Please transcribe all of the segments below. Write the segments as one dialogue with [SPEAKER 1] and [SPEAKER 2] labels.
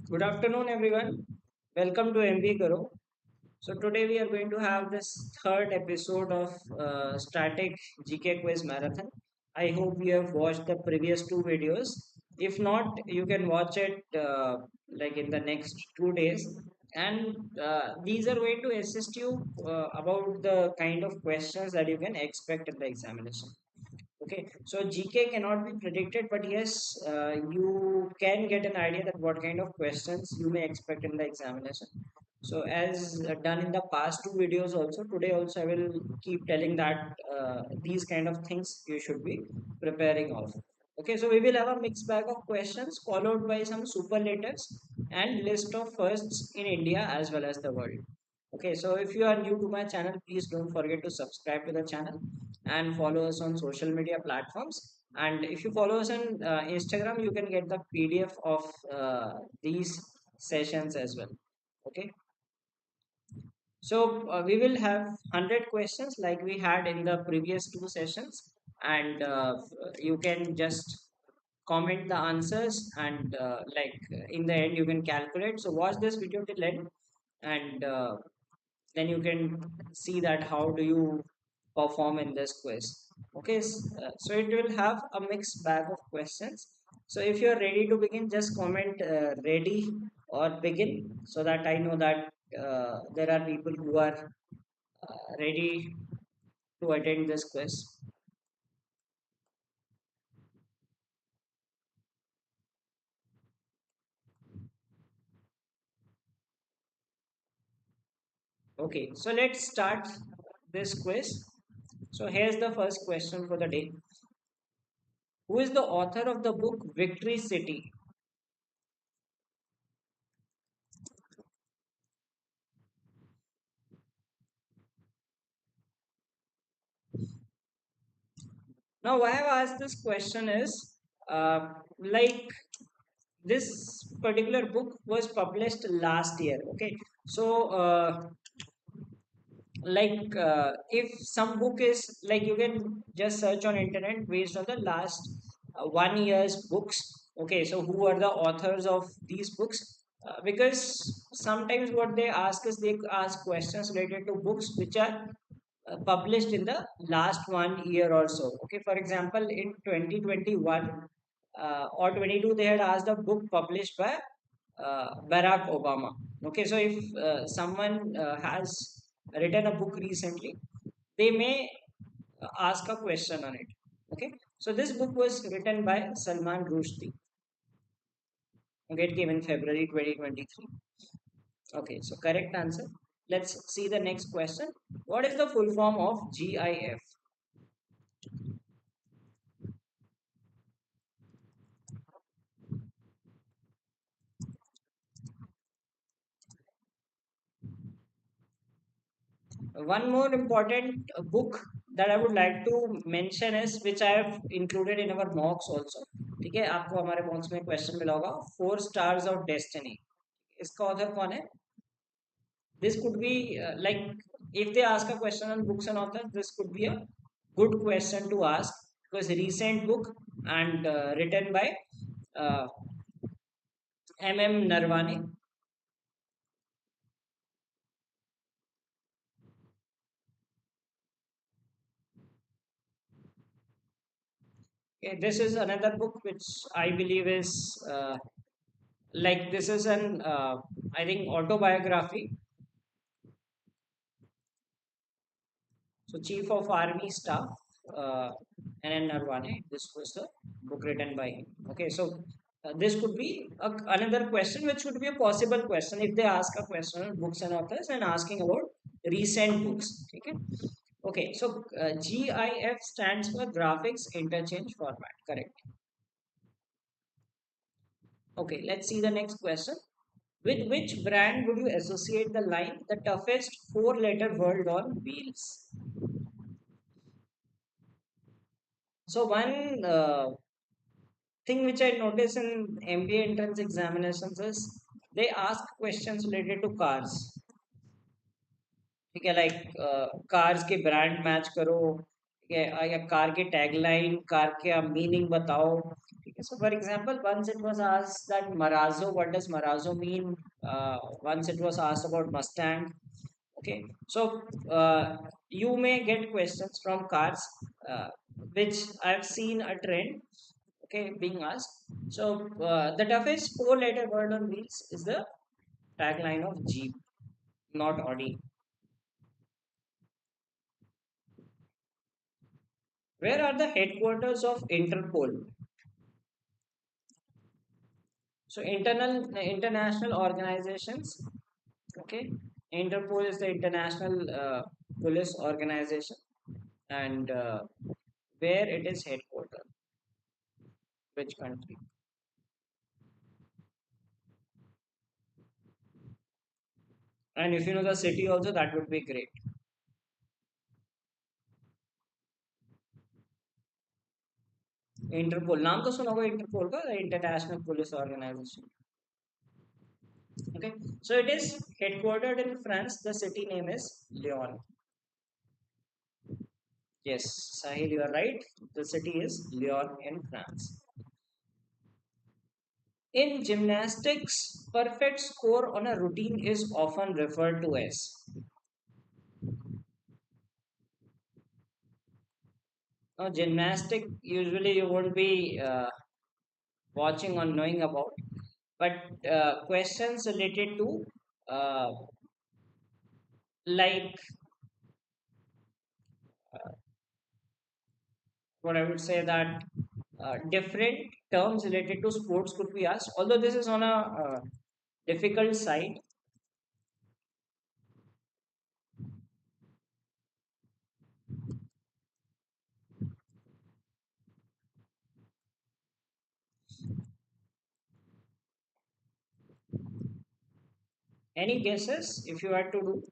[SPEAKER 1] Good afternoon, everyone. Welcome to MB Karo. So today we are going to have this third episode of Static GK Quiz Marathon. I hope you have watched the previous two videos. If not, you can watch it like in the next 2 days. And these are going to assist you about the kind of questions that you can expect in the examination. Okay, so GK cannot be predicted, but yes, you can get an idea that what kind of questions you may expect in the examination. So, as done in the past two videos, also today also I will keep telling that these kind of things you should be preparing of. Okay, so we will have a mixed bag of questions followed by some superlatives and list of firsts in India as well as the world. Okay, so if you are new to my channel, please don't forget to subscribe to the channel and follow us on social media platforms. And if you follow us on Instagram, you can get the PDF of these sessions as well. Okay, so we will have 100 questions like we had in the previous two sessions, and you can just comment the answers and in the end you can calculate. So watch this video till end, and then you can see that how do you perform in this quiz. Okay, so it will have a mixed bag of questions. So if you are ready to begin, just comment ready or begin, so that I know that there are people who are ready to attend this quiz. Okay, so let's start this quiz. So here's the first question for the day. Who is the author of the book Victory City? Now, why I've asked this question is like this particular book was published last year. Okay, so if some book is like you can just search on internet based on the last 1 year's books. Okay, so who are the authors of these books? Because sometimes what they ask is they ask questions related to books which are published in the last 1 year or so. Okay, for example, in 2021 or 22, they had asked a book published by Barack Obama. Okay, so if someone has written a book recently, they may ask a question on it. Okay, so this book was written by Salman Rushdie. Okay, it came in February 2023. Okay, so correct answer. Let's see the next question. What is the full form of GIF? One more important book that I would like to mention is which I have included in our mocks also. ठीक है, आपको हमारे मॉक्स में question मिला होगा, four stars of destiny. इसका author कौन है? This could be like if they ask a question on books and authors, this could be a good question to ask because recent book and written by uh, Narwani. Okay, this is another book which I believe is like this is an I think autobiography. So Chief of Army Staff, uh, N. Narwane. This was the book written by him. Okay, so this could be another question, which would be a possible question if they ask a question on books and authors and asking about recent books. Okay, okay. So GIF stands for Graphics Interchange Format. Correct. Okay, let's see the next question. With which brand would you associate the line "the toughest four-letter word on wheels"? So one thing which I notice in MBA entrance examinations is they ask questions related to cars. ठीक है, like cars के brand match करो, या car के tagline, car का meaning बताओ, ठीक है. So for example, once it was asked that Marazzo, what does Marazzo mean? Once it was asked about Mustang. Okay, so you may get questions from cars, uh, which I've seen a trend, okay, being asked. So the toughest four-letter word on wheels is the tagline of Jeep, not Audi. Where are the headquarters of Interpol? So international organizations. Okay, Interpol is the international police organization, and where it is headquartered, which country? And if you know the city also, that would be great. Interpol नाम तो सुना होगा Interpol का, international police organisation. Okay, so it is headquartered in France. The city name is Lyon. Yes, Sahil, you are right. The city is Lyon in France. In gymnastics, perfect score on a routine is often referred to as. Now, gymnastic usually you won't be watching or knowing about, but questions related to uh, like what I would say that different terms related to sports could be asked. Although this is on a difficult side, any guesses if you had to do?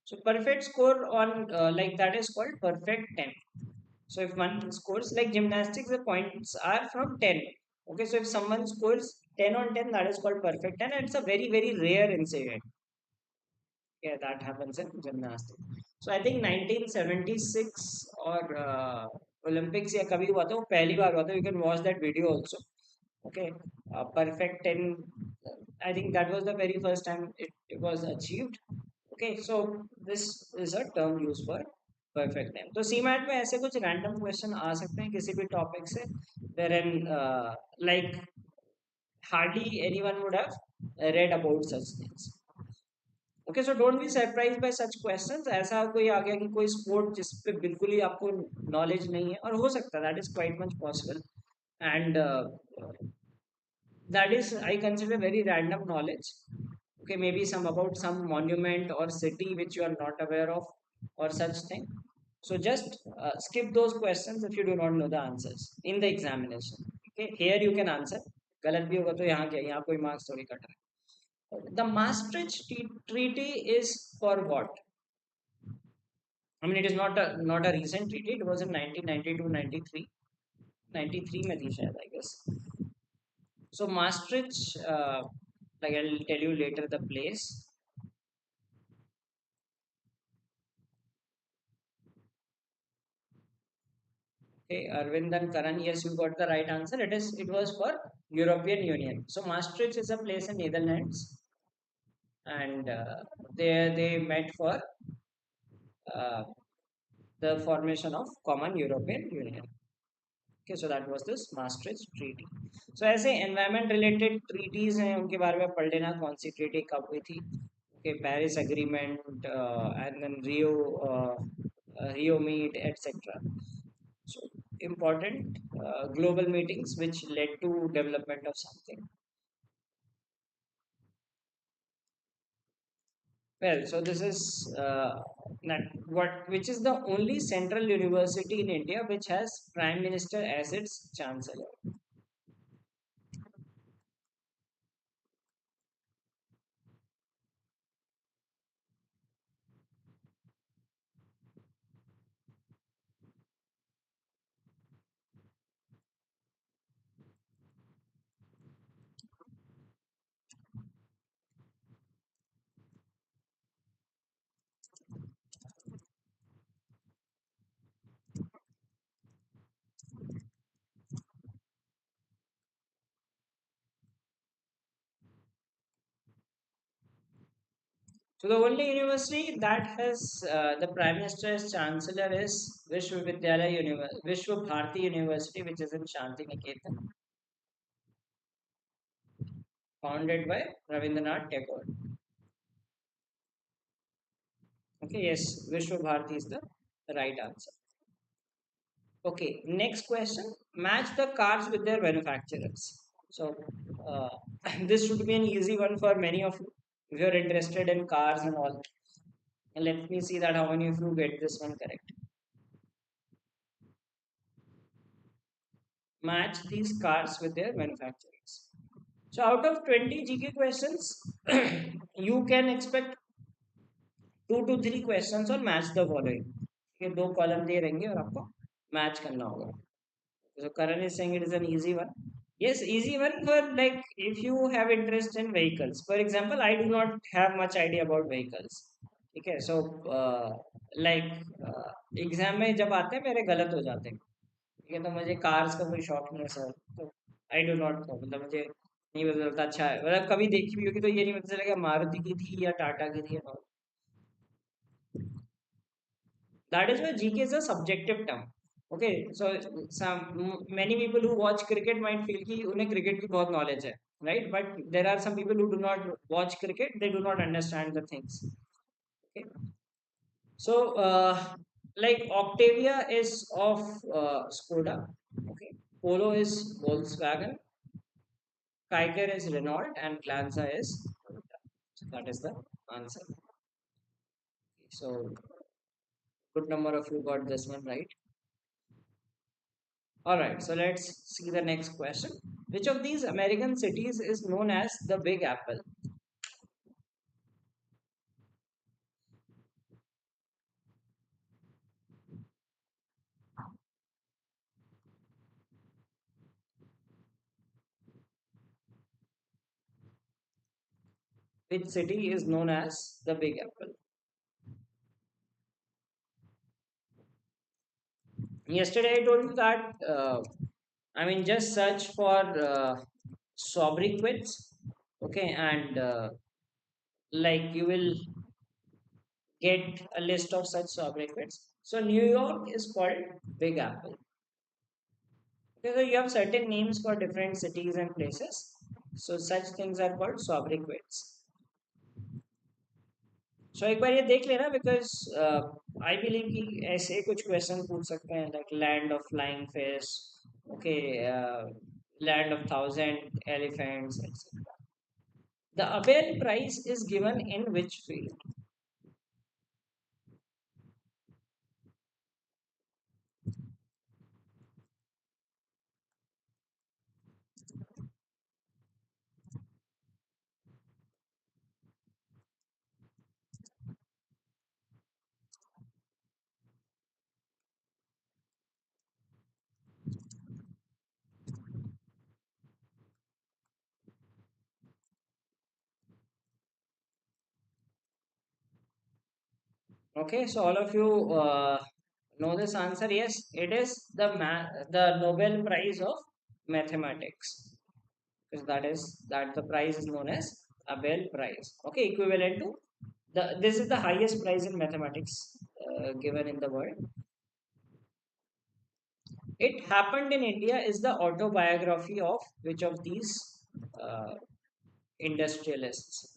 [SPEAKER 1] So perfect score on like that is called perfect 10. So if one scores like gymnastics, the points are from 10. Okay, so if someone scores 10 on 10, that is called perfect 10, and it's a very, very rare incident. Yeah, that happens in gymnastics. So I think 1976 or Olympics या कभी हुआ था, वो पहली बार हुआ था. You can watch that video also. Okay, perfect 10. I think that was the very first time it was achieved. Okay, so this is a term used for perfect time. तो CMAT में ऐसे कुछ random question आ सकते हैं किसी भी topic से, wherein like hardly anyone would have read about such things. Okay, so don't be surprise by such questions. ऐसा कोई आ गया कि कोई स्पोर्ट जिस पे बिल्कुल ही आपको नॉलेज नहीं है, और हो सकता है, that is quite much possible, and that is, I consider, very random knowledge. Okay, maybe some about some monument or city which you are not aware of or such thing. So just skip those questions if you do not know the answers in the examination. Okay, here you can answer. गलत भी होगा तो यहाँ क्या, यहाँ कोई marks थोड़ी cut रहा है. The Maastricht Treaty is for what? I mean, it is not a recent treaty. It was in 1992, 93. 93 में थी शायद, I guess. So Maastricht, like I'll tell you later the place. Okay, Arvind and Karan, yes, you got the right answer. It was for European Union. So Maastricht is a place in Netherlands, and there they met for uh, the formation of common European Union. Okay, so that was this Maastricht Treaty. So ऐसे environment related treaties हैं, उनके बारे में पढ़ लेना, कौन सी treaty कब हुई थी. Okay, Paris Agreement, and then Rio Meet, etc. So important global meetings which led to development of something. Well, so this is which is the only central university in India which has Prime Minister as its chancellor. So the only university that has the Prime Minister as Chancellor is Vishwa Bharati University, which is in Shanti Niketan, founded by Rabindranath Tagore. Okay, yes, Vishwa Bharati is the right answer. Okay, next question. Match the cars with their manufacturers. So, uh, this should be an easy one for many of you if you're interested in cars and all. And let me see that how many of you get this one correct. Match these cars with their manufacturers. So, out of 20 GK questions, you can expect 2 to 3 questions on match the following. ये दो column दिए रहेंगे और आपको match करना होगा. So Karan is saying it is an easy one. Yes, easy one for like if you have interest in vehicles. For example, I do not have much idea about vehicles. ठीक है, so like exam में जब आते हैं मेरे गलत हो जाते हैं. ठीक है, तो मुझे कार्स का कोई शौक नहीं है सर. तो आई डू नॉट नो, मतलब मुझे नहीं पता चलता. अच्छा है, मतलब कभी देखी भी होगी तो ये नहीं पता चलेगा मारुति की थी या टाटा की थी. That is why GK is a subjective term. Okay, so many people who watch cricket might feel कि उन्हें cricket की बहुत knowledge है, right? But there are some people who do not watch cricket, they do not understand the things. Okay, so like Octavia is of Skoda. Okay, Polo is Volkswagen, Kiger is Renault, and Glanza is Toyota. So that is the answer. So good number of you got this one right. All right, so let's see the next question. Which of these American cities is known as the Big Apple? Which city is known as the Big Apple? Yesterday I told you that, just search for sobriquets, okay, and like you will get a list of such sobriquets. So New York is called Big Apple. Okay, so you have certain names for different cities and places. So such things are called sobriquets. सो एक बार ये देख लेना because I believe कि ऐसे कुछ question पूछ सकते हैं like land of flying fish. Okay, land of thousand elephants etc. The Abel Prize is given in which field? Okay, so all of you know this answer. Yes, it is the Nobel Prize of Mathematics, because that the prize is known as Abel Prize. Okay, equivalent to this is the highest prize in mathematics given in the world. It happened in India is the autobiography of which of these uh, industrialists?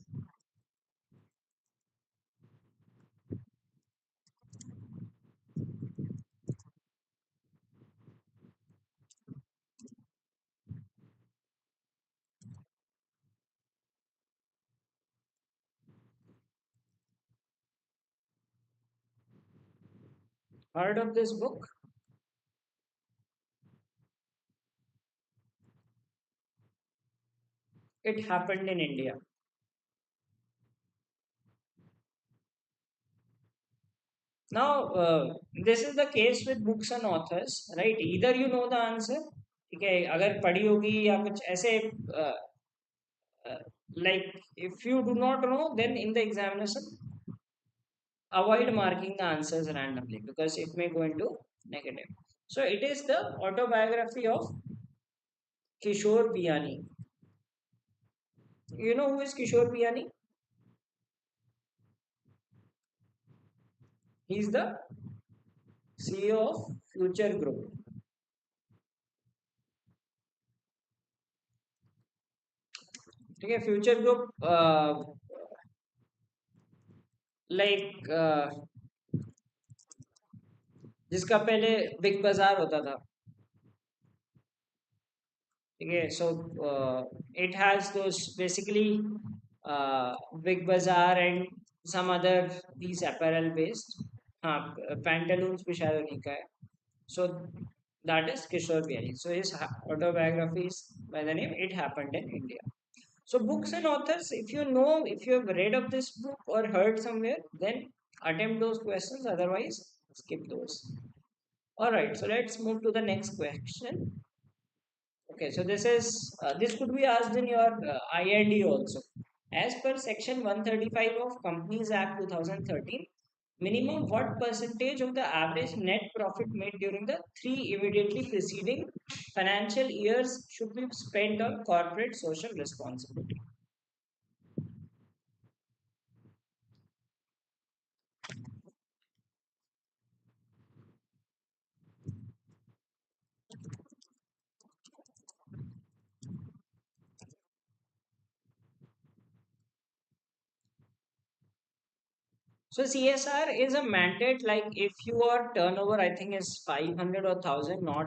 [SPEAKER 1] Heard of this book? It happened in India. Now, this is the case with books and authors, right? Either you know the answer, ठीक है, अगर पढ़ी होगी या कुछ ऐसे, uh, like if you do not know, then in the examination, avoid marking the answers randomly because it may go into negative. So it is the autobiography of Kishore Biyani. You know who is Kishore Biyani? He is the CEO of Future Group. Okay, Future Group, like जिसका पहले big बाजार होता था. Okay, so it has those basically Big Bazaar and some other these apparel based. Pantaloons भी शायद उन्हीं का है. So that is Kishore Bihari. So his autobiography is by the name It Happened in India. So books and authors, if you know, if you have read of this book or heard somewhere, then attempt those questions. Otherwise, skip those. All right. So let's move to the next question. Okay, so this could be asked in your IND also. As per Section 135 of Companies Act 2013, minimum what percentage of the average net profit made during the three immediately preceding financial years should be spent on corporate social responsibility? So CSR is a mandate. Like if your turnover, I think is 500 or 1,000, not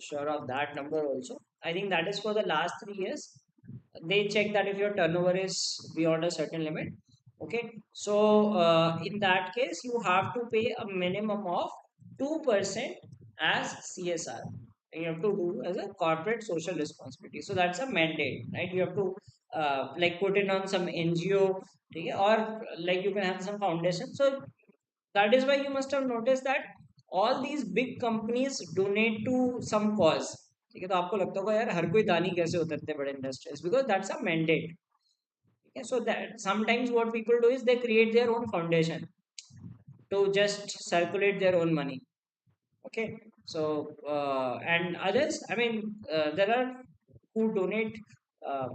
[SPEAKER 1] sure of that number also. I think that is for the last 3 years. They check that if your turnover is beyond a certain limit. Okay, so in that case, you have to pay a minimum of 2% as CSR. You have to do as a corporate social responsibility. So that's a mandate, right? You have to like put in on some NGO, okay, or like you can have some foundation. So that is why you must have noticed that all these big companies donate to some cause. ठीक है, तो आपको लगता होगा यार हर कोई दानी कैसे होते हैं इतने बड़े industries because that's a mandate. Okay, so that sometimes what people do is they create their own foundation to just circulate their own money. Okay, so and others, I mean, there are who donate, uh,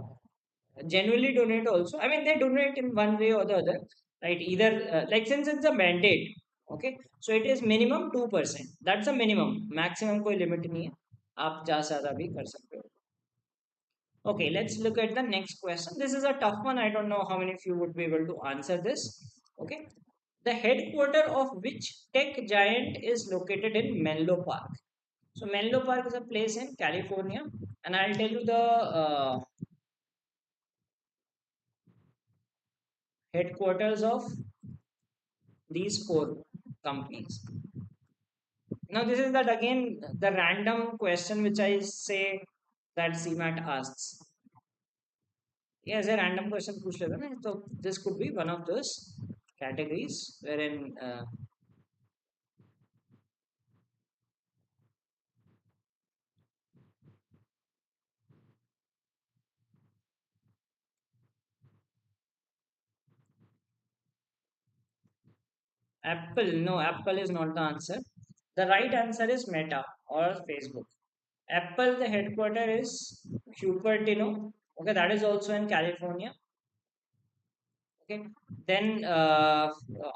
[SPEAKER 1] genuinely donate also. I mean, they donate in one way or the other, right? Either like since it's a mandate, okay, so it is minimum 2%. That's a minimum. Maximum कोई limit नहीं है. आप ज़्यादा से ज़्यादा भी कर सकते हो. Okay, let's look at the next question. This is a tough one. I don't know how many of you would be able to answer this. Okay. The headquarter of which tech giant is located in Menlo Park? So Menlo Park is a place in California, and I'll tell you the headquarters of these four companies. Now this is that again the random question which I say that CMAT asks. Yeah, as a random question पूछ लेगा ना, so this could be one of those categories wherein Apple, no, Apple is not the answer. The right answer is Meta or Facebook. Apple, the headquarter is Cupertino. Okay, that is also in California. Okay, then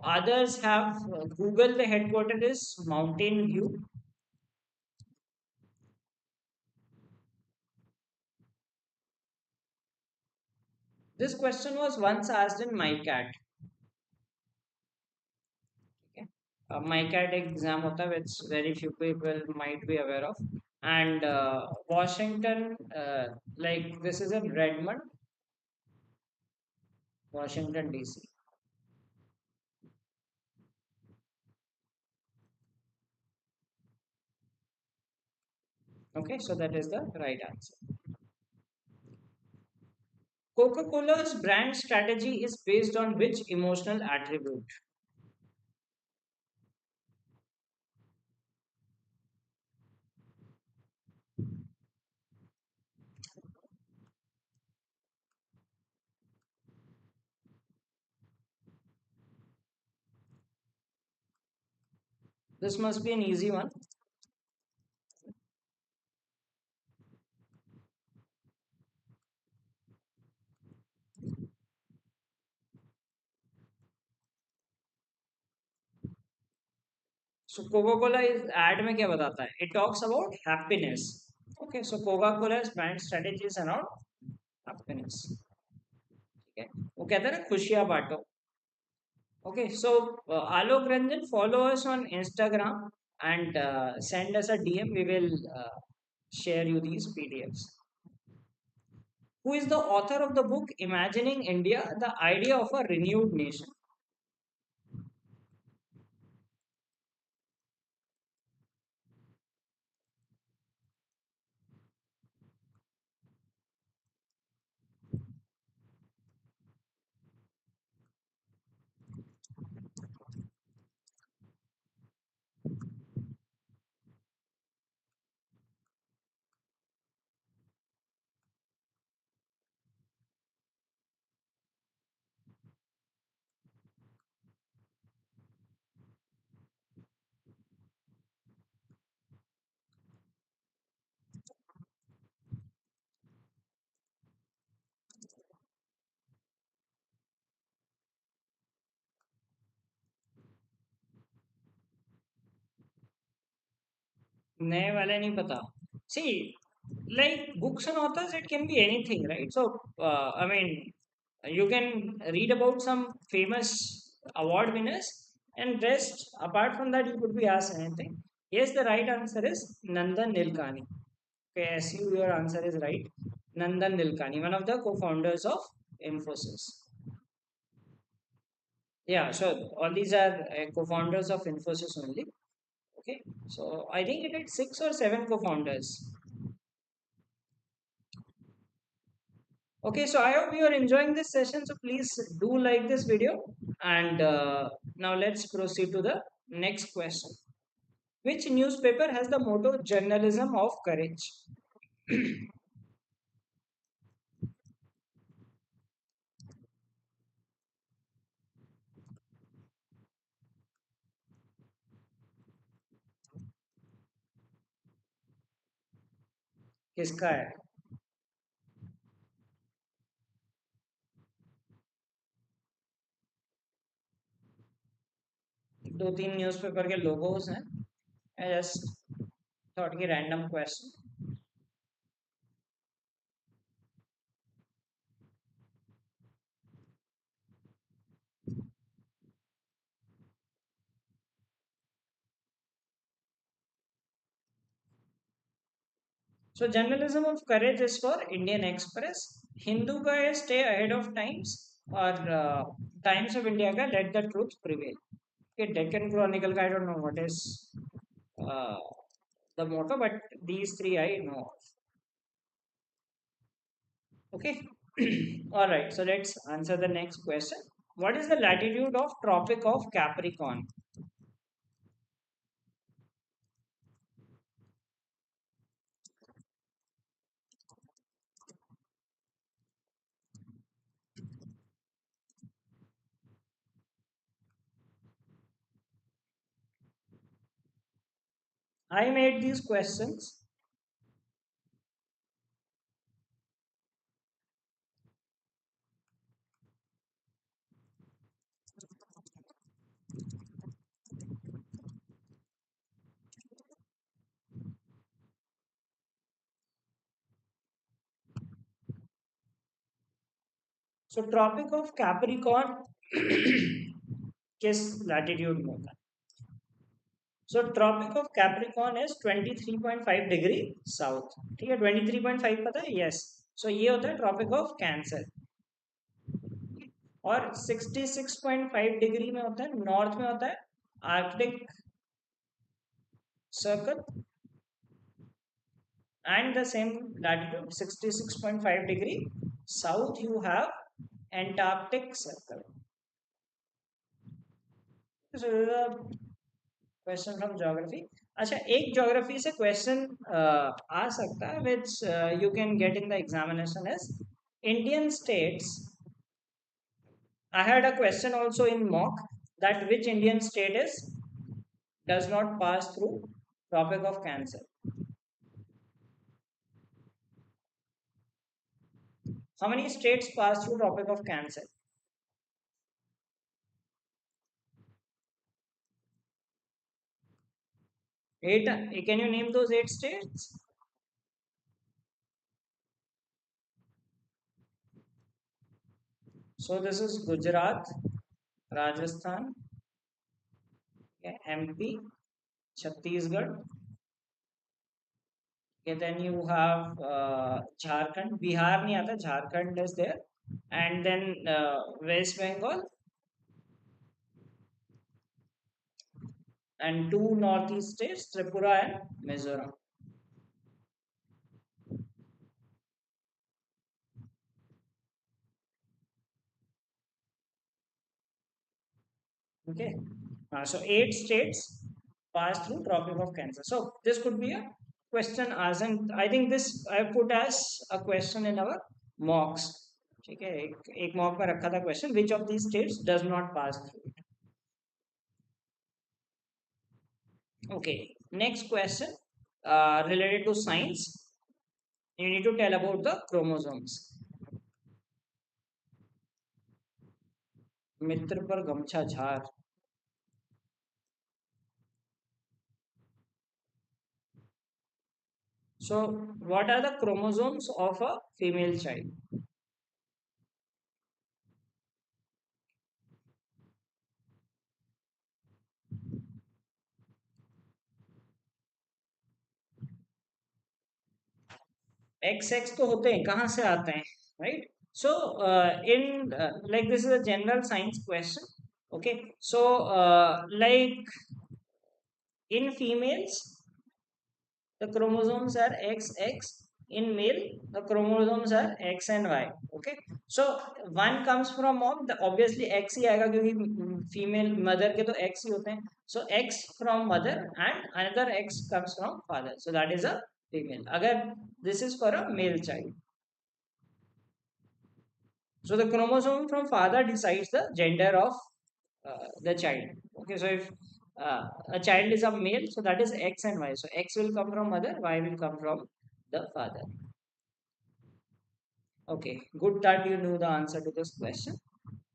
[SPEAKER 1] others have Google, the headquarter is Mountain View. This question was once asked in MyCat. Okay, MyCat exam hota hai, which very few people might be aware of. And Washington, like this is in Redmond, Washington DC. Okay, so that is the right answer. Coca-Cola's brand strategy is based on which emotional attribute? This must be an easy one. So Coca-Cola is ad में क्या बताता है? It talks about happiness. Okay, so Coca-Cola's brand strategy is around happiness. ठीक है, वो कहता है ना खुशियाँ बांटो. Okay, so Alok Ranjan, follow us on Instagram and send us a DM. We will share you these PDFs. Who is the author of the book Imagining India, the Idea of a Renewed Nation? नए वाले नहीं पता. See, like books and authors, it can be anything, right? So, I mean, you can read about some famous award winners, and rest apart from that, you could be asked anything. Yes, the right answer is Nandan Nilekani. Okay, assume your answer is right. Nandan Nilekani, one of the co-founders of Infosys. Yeah, so all these are co-founders of Infosys only. Okay, so I think it had six or seven co-founders. Okay, so I hope you are enjoying this session. So please do like this video. And now let's proceed to the next question. Which newspaper has the motto Journalism of Courage? किसका है? दो तीन newspaper के logos हैं. I just thought कि random question. So journalism of courage is for Indian Express. Hindu का है stay ahead of times और Times of India का let the truth prevail. Okay, Deccan Chronicle का I don't know what is uh, the motto, but these three I know. Okay. All right. So let's answer the next question. What is the latitude of Tropic of Capricorn? I made these questions. So Tropic of Capricorn किस latitude में होता है? So Tropic of Capricorn is 23.5 degree south. ठीक है, 23.5 पता है? Yes. So ये होता है Tropic of Cancer. और 66.5 डिग्री में होता है, नॉर्थ में होता है Arctic circle. And the same latitude 66.5 degree south you have Antarctic circle. So this is a question from geography. अच्छा, एक geography से question आ सकता है which you can get in the examination is Indian states. I had a question also in mock that which Indian state is does not pass through Tropic of Cancer. How many states pass through Tropic of Cancer? Eight. Can you name those eight states? So this is Gujarat, Rajasthan, okay, MP, Chhattisgarh. Okay, then you have Jharkhand. Bihar नहीं आता. Jharkhand is there, and then West Bengal and two northeast states, Tripura and Mizoram. Okay, so eight states pass through Tropic of Cancer. So this could be a question as, and I think this I put as a question in our mocks. ठीक है एक mock में रखा था question, which of these states does not pass through it. Okay, next question related to science. You need to tell about the chromosomes. मित्र पर गमछा झार. So what are the chromosomes of a female child? XX तो होते हैं, कहाँ से आते हैं, right? So in like this is a general science question. Okay, so like in females the chromosomes are XX. In male the chromosomes are X and Y. Okay, so one comes from mom, the obviously X ही आएगा क्योंकि female mother के तो X ही होते हैं. So X from mother and another X comes from father, so that is a female. अगर this is for a male child. So the chromosome from father decides the gender of the child. Okay, so if a child is a male, so that is X and Y. So X will come from mother, Y will come from the father. Okay, good that you knew the answer to this question.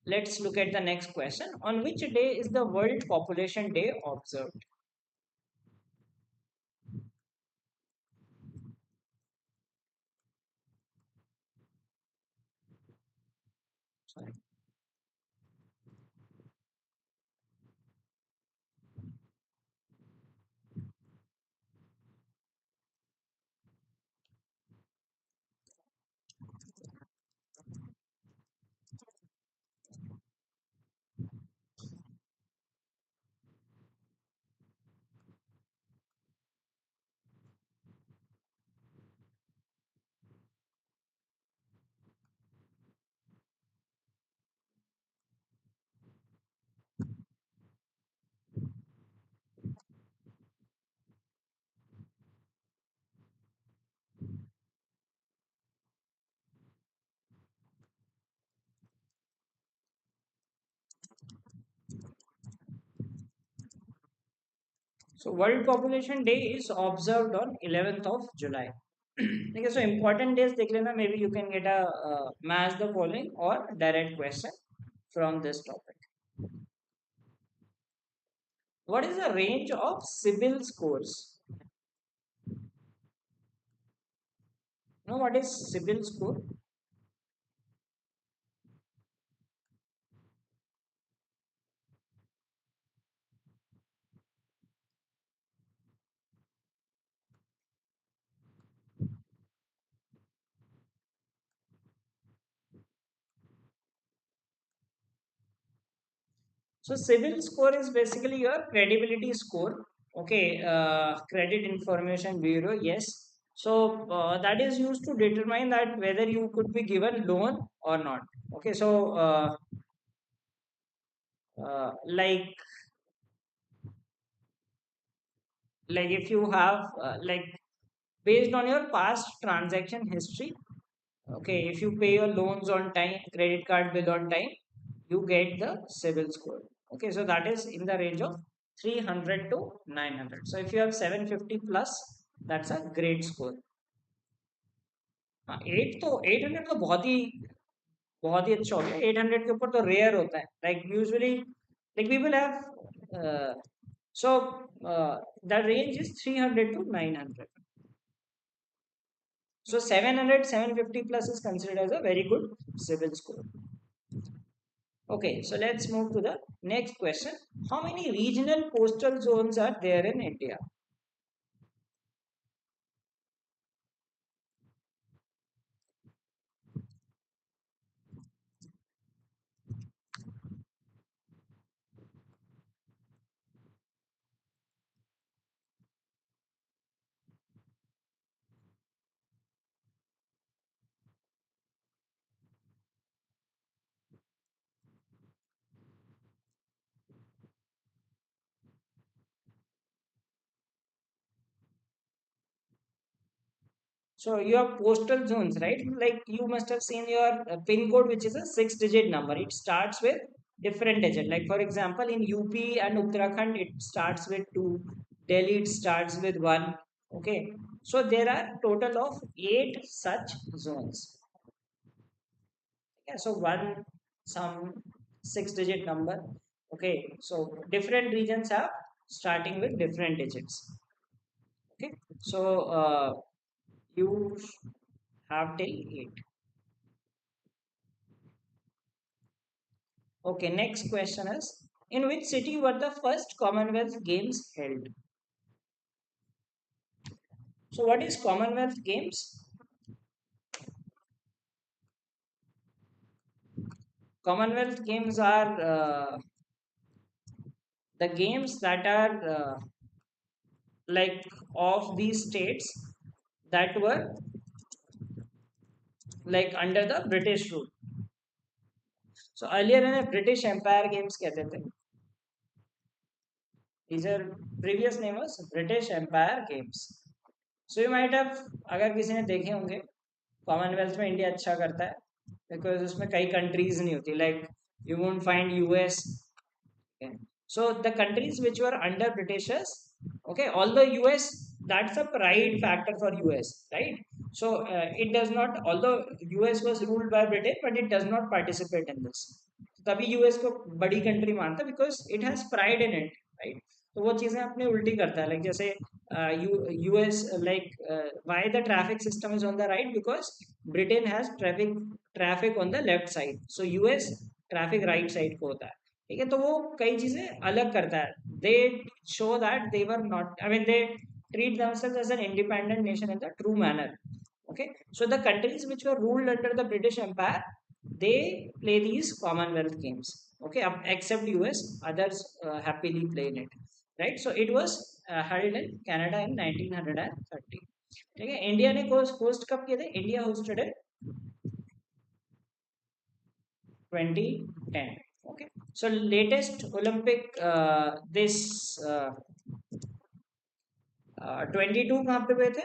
[SPEAKER 1] Let's look at the next question. On which day is the World Population Day observed? Sorry. So World Population Day is observed on 11th of July. Okay, so important days देख लेना. Maybe you can get a match the following or direct question from this topic. What is the range of CIBIL scores? Know what is CIBIL score? So CIBIL score is basically your credibility score. Okay, Credit Information Bureau. Yes. So that is used to determine that whether you could be given loan or not. Okay, so like if you have like based on your past transaction history. Okay, if you pay your loans on time, credit card bill on time, you get the CIBIL score. Okay, so that is in the range of 300 to 900. So if you have 750 plus, that's a great score. हाँ, 800 तो बहुत ही अच्छा हो गया. 800 के ऊपर तो rare होता है. Like usually like people have So the range is 300 to 900. So 700, 750 plus is considered as a very good civil score. Okay, so let's move to the next question. How many regional postal zones are there in India? So you have postal zones, right? Like you must have seen your pin code, which is a six-digit number. It starts with different digit. Like for example, in UP and Uttarakhand, it starts with two. Delhi, it starts with one. Okay. So there are total of eight such zones. Yeah. So one some six-digit number. Okay. So different regions have starting with different digits. Okay. So you have till eight. Okay, next question is, in which city were the first Commonwealth Games held? So what is Commonwealth Games? Commonwealth Games are the games that are like of these states that were like under the British rule. So earlier in the British Empire Games कहते थे. These are previous name was British Empire Games. So you might have अगर किसी ने देखे होंगे Commonwealth में India अच्छा करता है बिकॉज उसमें कई कंट्रीज नहीं होती like you won't find US. Okay. So the countries which were under Britishers, okay, although US, that's a pride factor for US, right? So it does not, although US was ruled by Britain, but it does not participate in this. तभी US को बड़ी country मानता है because it has pride in it, right. तो वो चीजें अपने उल्टी करता है लाइक जैसे US like why the traffic system is on the right because Britain has traffic on the left side, so US traffic right side को होता है. ठीक है, तो वो कई चीजें अलग करता है. दे show that they were not, I mean they treat themselves as an independent nation in the true manner. Okay, so the countries which were ruled under the British Empire, they play these Commonwealth Games. Okay, except US, others happily play in it. Right, so it was held in Canada in 1930. ठीक है, India ने host कब किए थे? India hosted it 2010. Okay, so latest Olympic this 22 कहाँ पे हुए थे?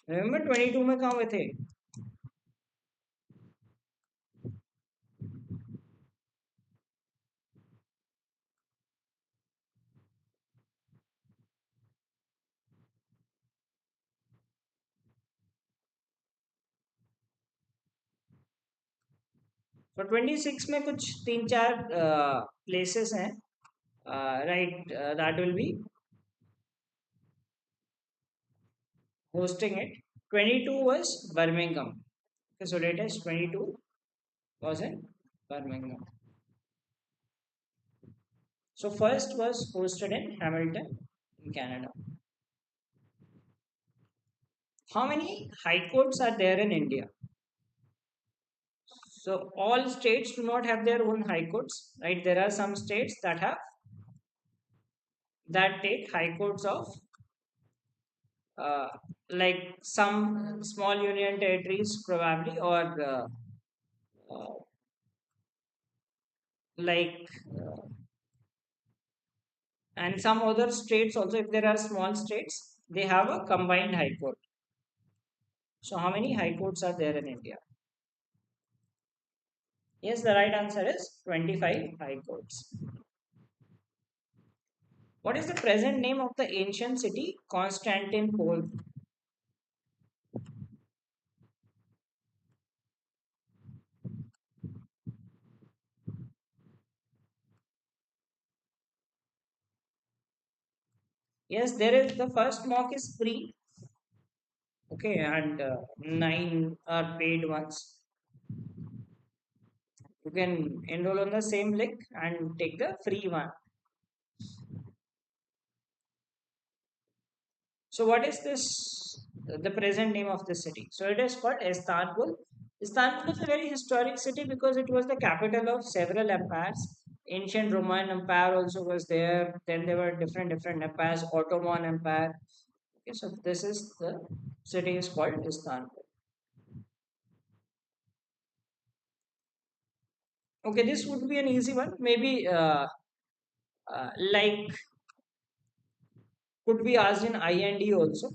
[SPEAKER 1] नवंबर 22 में कहाँ हुए थे? तो 26 में कुछ तीन चार प्लेसेस हैं, right, that will be hosting it. 22 was Birmingham. Okay, so latest 22 was in Birmingham. So first was hosted in Hamilton, in Canada. How many high courts are there in India? So all states do not have their own high courts, right? There are some states that have that take high courts of uh, like some small union territories probably, or uh, like and some other states also, if there are small states, they have a combined high court. So how many high courts are there in India? Yes, the right answer is 25 high courts. What is the present name of the ancient city Constantinople? Yes, there is the first mock is free, okay, and nine are paid ones. You can enroll on the same link and take the free one. So, what is this? The present name of the city. So, it is called Istanbul. Istanbul is a very historic city because it was the capital of several empires. Ancient Roman Empire also was there. Then there were different empires. Ottoman Empire. Okay, so this is the city is called Istanbul. Okay, this would be an easy one. Maybe like could be asked in IND also.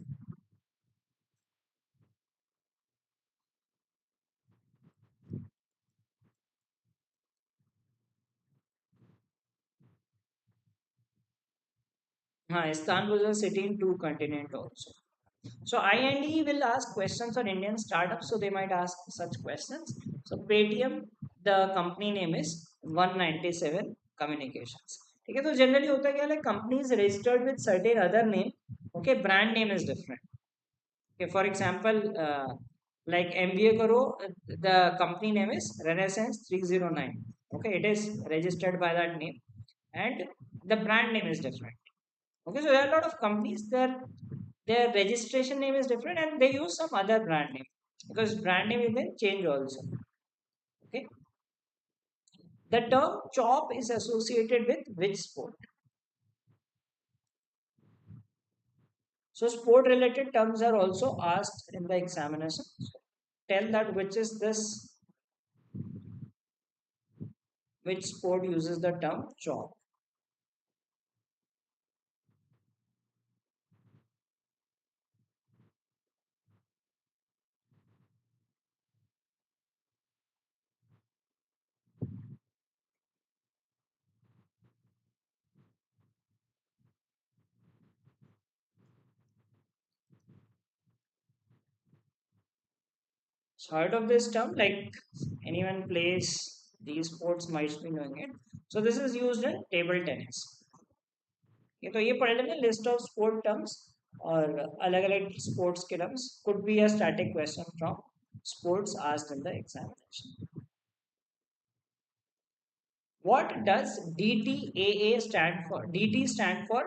[SPEAKER 1] Istanbul is a city in two continents also. So IND will ask questions on Indian startups, so they might ask such questions. So Paytm, the company name is 197 Communications. ठीक है तो generally होता क्या है company is registered with certain other name okay brand name is different okay for example like MBA karo the company name is Renaissance 309 okay it is registered by that name and the brand name is different. Okay, so there are a lot of companies their registration name is different and they use some other brand name because brand name you can change also. Okay, the term chop is associated with which sport? So sport related terms are also asked in the examination. So tell that which is this, which sport uses the term chop. So heard of this term? Like anyone plays these sports might be knowing it. So this is used in table tennis. ये तो ये पढ़ लेना list of sport terms और अलग अलग sports के terms could be a static question from sports asked in the examination. What does DTAA stand for? DT stand for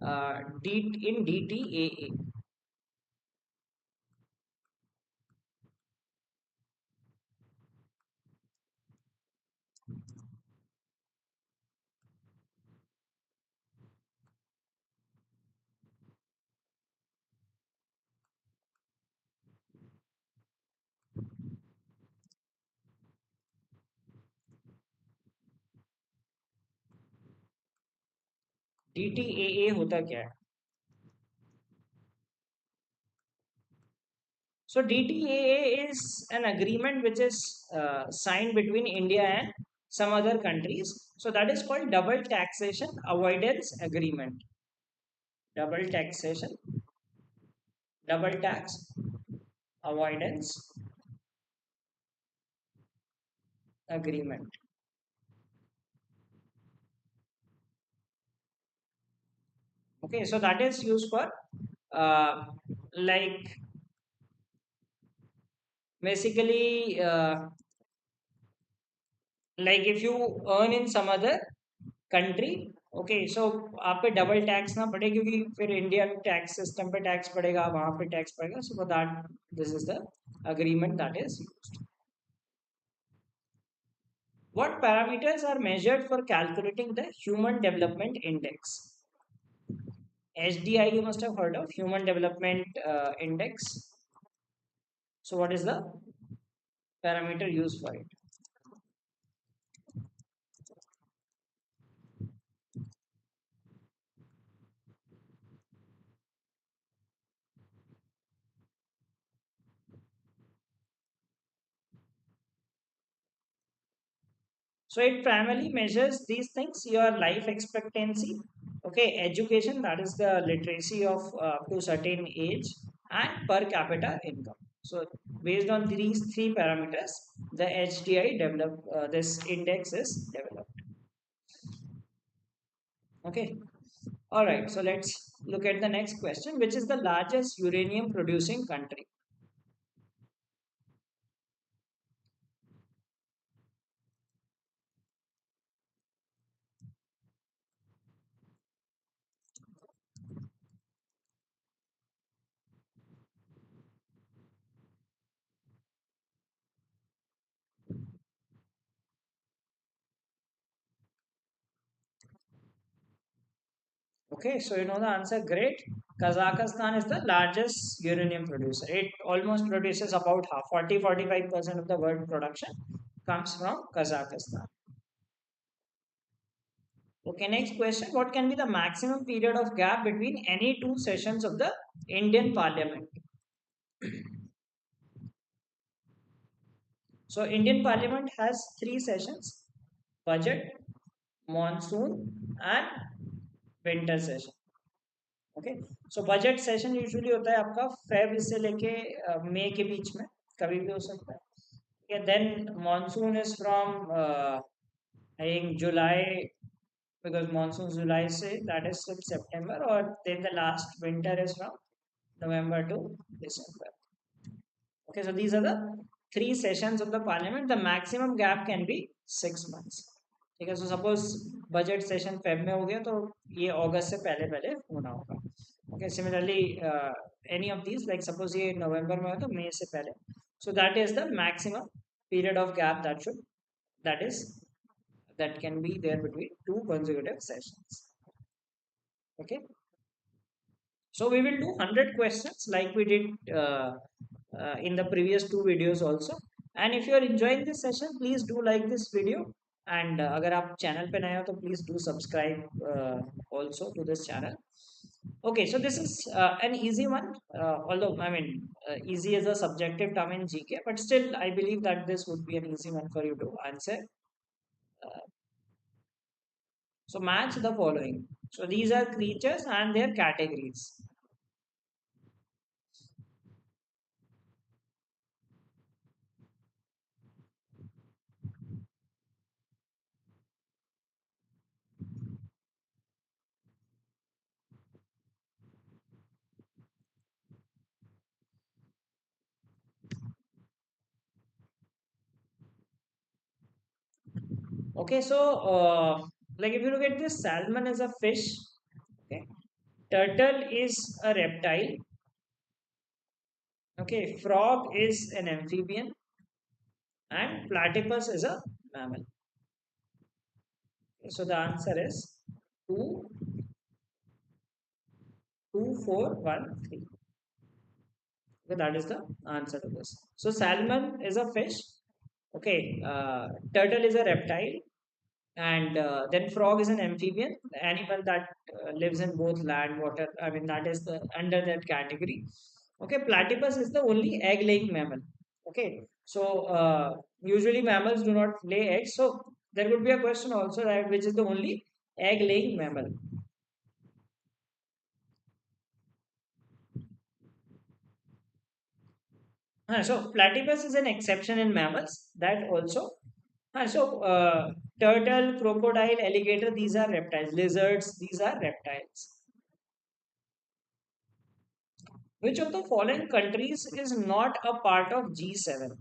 [SPEAKER 1] in DTAA. DTAA होता क्या है? So DTAA is an agreement which is signed between India and some other countries. So that is called double taxation avoidance agreement. Double taxation, double tax avoidance agreement. Okay, so that is used for uh, like basically like if you earn in some other country okay so आप पे double tax ना पड़े क्योंकि फिर Indian tax system पे tax पड़ेगा वहां पे टैक्स पड़ेगा so for that this is the agreement that is used. What parameters are measured for calculating the human development index? HDI you must have heard of human development index. So what is the parameter used for it? So it primarily measures these things: your life expectancy, okay, education, that is the literacy of up to certain age, and per capita income. So based on these three parameters, the HDI develop this index is developed. Okay. All right, so let's look at the next question, which is the largest uranium producing country. Okay, so you know the answer. Great. Kazakhstan is the largest uranium producer. It almost produces about half, 40-45% of the world production comes from Kazakhstan. Okay, next question. What can be the maximum period of gap between any two sessions of the Indian Parliament? So, Indian Parliament has three sessions: budget, monsoon, and winter session. Okay so budget session usually होता है आपका Feb से लेके मई के बीच में कभी भी हो सकता है ठीक है then monsoon is from I think July because monsoon July से दैट इज टिल सितंबर और then the last winter is from November to December okay so these are the three sessions of the parliament the maximum gap can be 6 months ठीक है so suppose budget session Feb में हो गया तो ये अगस्त से पहले पहले होना होगा okay similarly any of these like suppose ये नवंबर में हो तो मई से पहले so that is the maximum period of gap that is that can be there between two consecutive sessions okay so we will do 100 questions like we did in the previous two videos also. And if you are enjoying this session, please do like this video. And अगर आप channel पे नए हो तो please do subscribe also to this channel. Okay, so this is an easy one. Although I mean, easy is a subjective term in GK, but still I believe that this would be an easy one for you to answer. So match the following. So these are creatures and their categories. Okay, so like if you look at this, salmon is a fish. Okay, turtle is a reptile. Okay, frog is an amphibian, and platypus is a mammal. Okay, so the answer is 22413. Okay, that is the answer to this. So salmon is a fish. Okay, turtle is a reptile, and then frog is an amphibian animal that lives in both land water I mean that is the under that category okay platypus is the only egg laying mammal okay so usually mammals do not lay eggs so there would be a question also that which is the only egg laying mammal. So platypus is an exception in mammals that also so turtle crocodile alligator these are reptiles lizards these are reptiles. Which of the following countries is not a part of G7?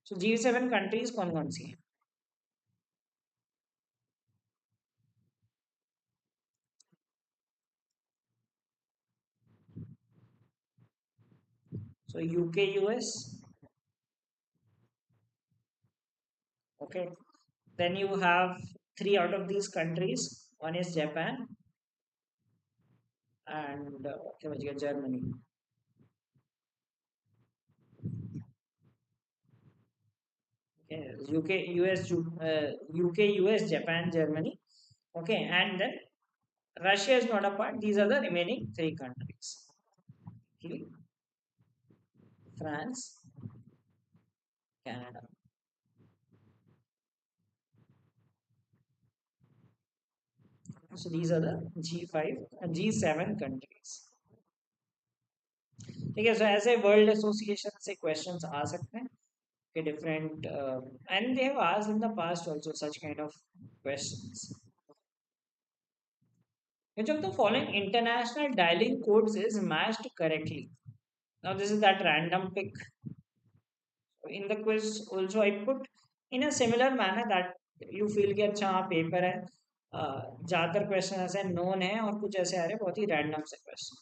[SPEAKER 1] So G7 countries कौन कौन सी हैं? So UK, US. Okay. Then you have three out of these countries. One is Japan and क्या बच गया Germany. Okay. UK, US, UK, US, Japan, Germany. Okay. And then Russia is not a part. These are the remaining three countries. Okay. France, Canada. So these are the G5 and G7 countries. ठीक है सो ऐसे world association से questions आ सकते हैं कि different and they have asked in the past also such kind of questions Which of the following international dialing codes is matched correctly? Now, this is that random pick in the quiz. Also, I put in a similar manner that you feel कि अच्छा हाँ paper है, ज़्यादातर question ऐसे known है और कुछ ऐसे आ रहे हैं बहुत ही रैंडम से question.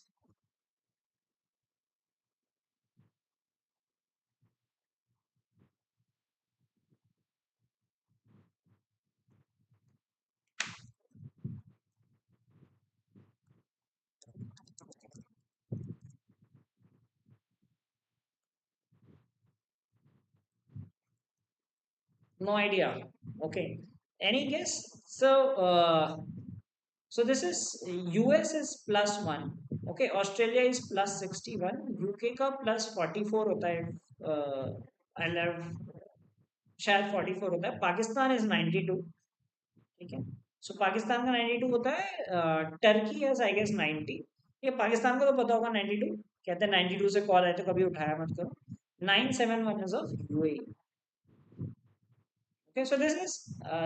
[SPEAKER 1] No idea. Okay. Any guess? So this is US is +1. Okay. Australia is +61. UK का +44 होता है. And शायद 44 होता है. पाकिस्तान is 92. ठीक है. सो पाकिस्तान का 92 होता है. टर्की है आई गेस 90. ये पाकिस्तान को तो पता होगा 92. कहते हैं 92 से कॉल आए तो कभी उठाया मत करो. 971 is of UAE. Okay, so this is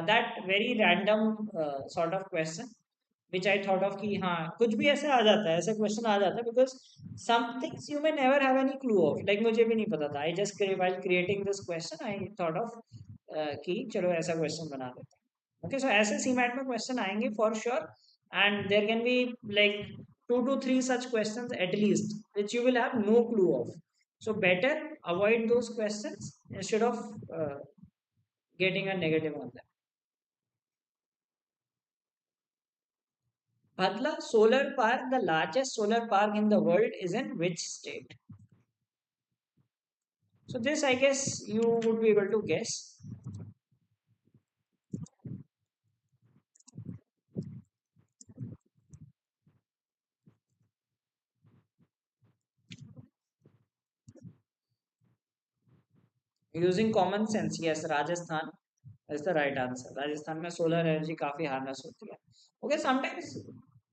[SPEAKER 1] that very random sort of question which I thought of कि हाँ कुछ भी ऐसे आ जाता है, ऐसे क्वेश्चन आ जाता है because some things you may never have any clue of. Like मुझे भी नहीं पता था. I just while creating this question I thought of कि चलो ऐसा क्वेश्चन बना देते हैं. Okay, so ऐसे CMAT में क्वेश्चन आएंगे for sure, and there can be like 2 to 3 such questions at least which you will have no clue of. So better avoid those questions instead of getting a negative on them. Bhadla Solar Park, the largest solar park in the world, is in which state? So this, I guess, you would be able to guess. Using common sense, yes, Rajasthan is the right answer. Rajasthan में solar energy काफी harness होती है. Okay, sometimes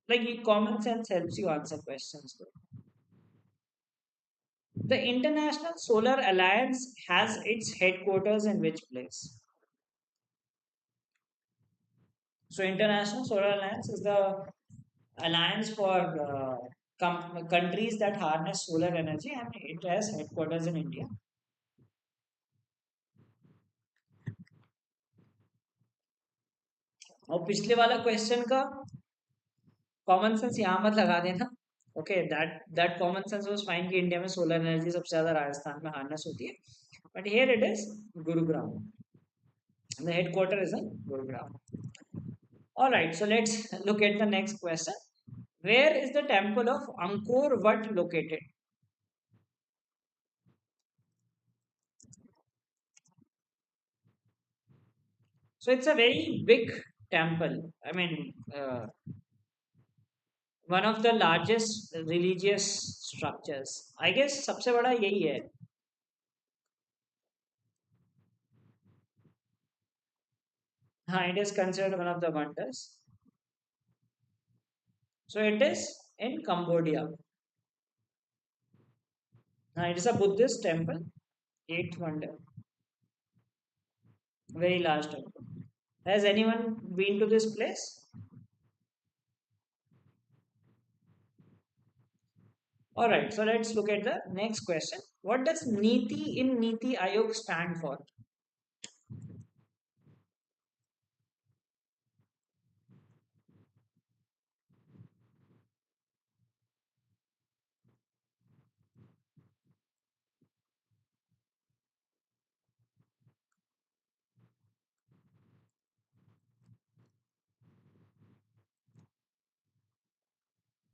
[SPEAKER 1] like common sense helps you answer questions. The International Solar Alliance has its headquarters in which place? So International Solar Alliance is the alliance for countries that harness solar energy, and it has headquarters in India. और पिछले वाला question का common sense यहाँ मत लगा देना. Okay, that common sense was fine कि India में सोलर एनर्जी सबसे ज्यादा राजस्थान में हार्नेस होती है. But here it is Gurugram. The headquarter is in Gurugram. Alright, so let's look at the next question. Where is the temple of Angkor Wat located? So it's a very big temple. I mean, one of the largest religious structures. I guess सबसे बड़ा यही है. हाँ, it is considered one of the wonders. So it is in Cambodia. It is a Buddhist temple, eighth wonder, very large temple. Has anyone been to this place? All right, so let's look at the next question. What does Niti in Niti Ayog stand for?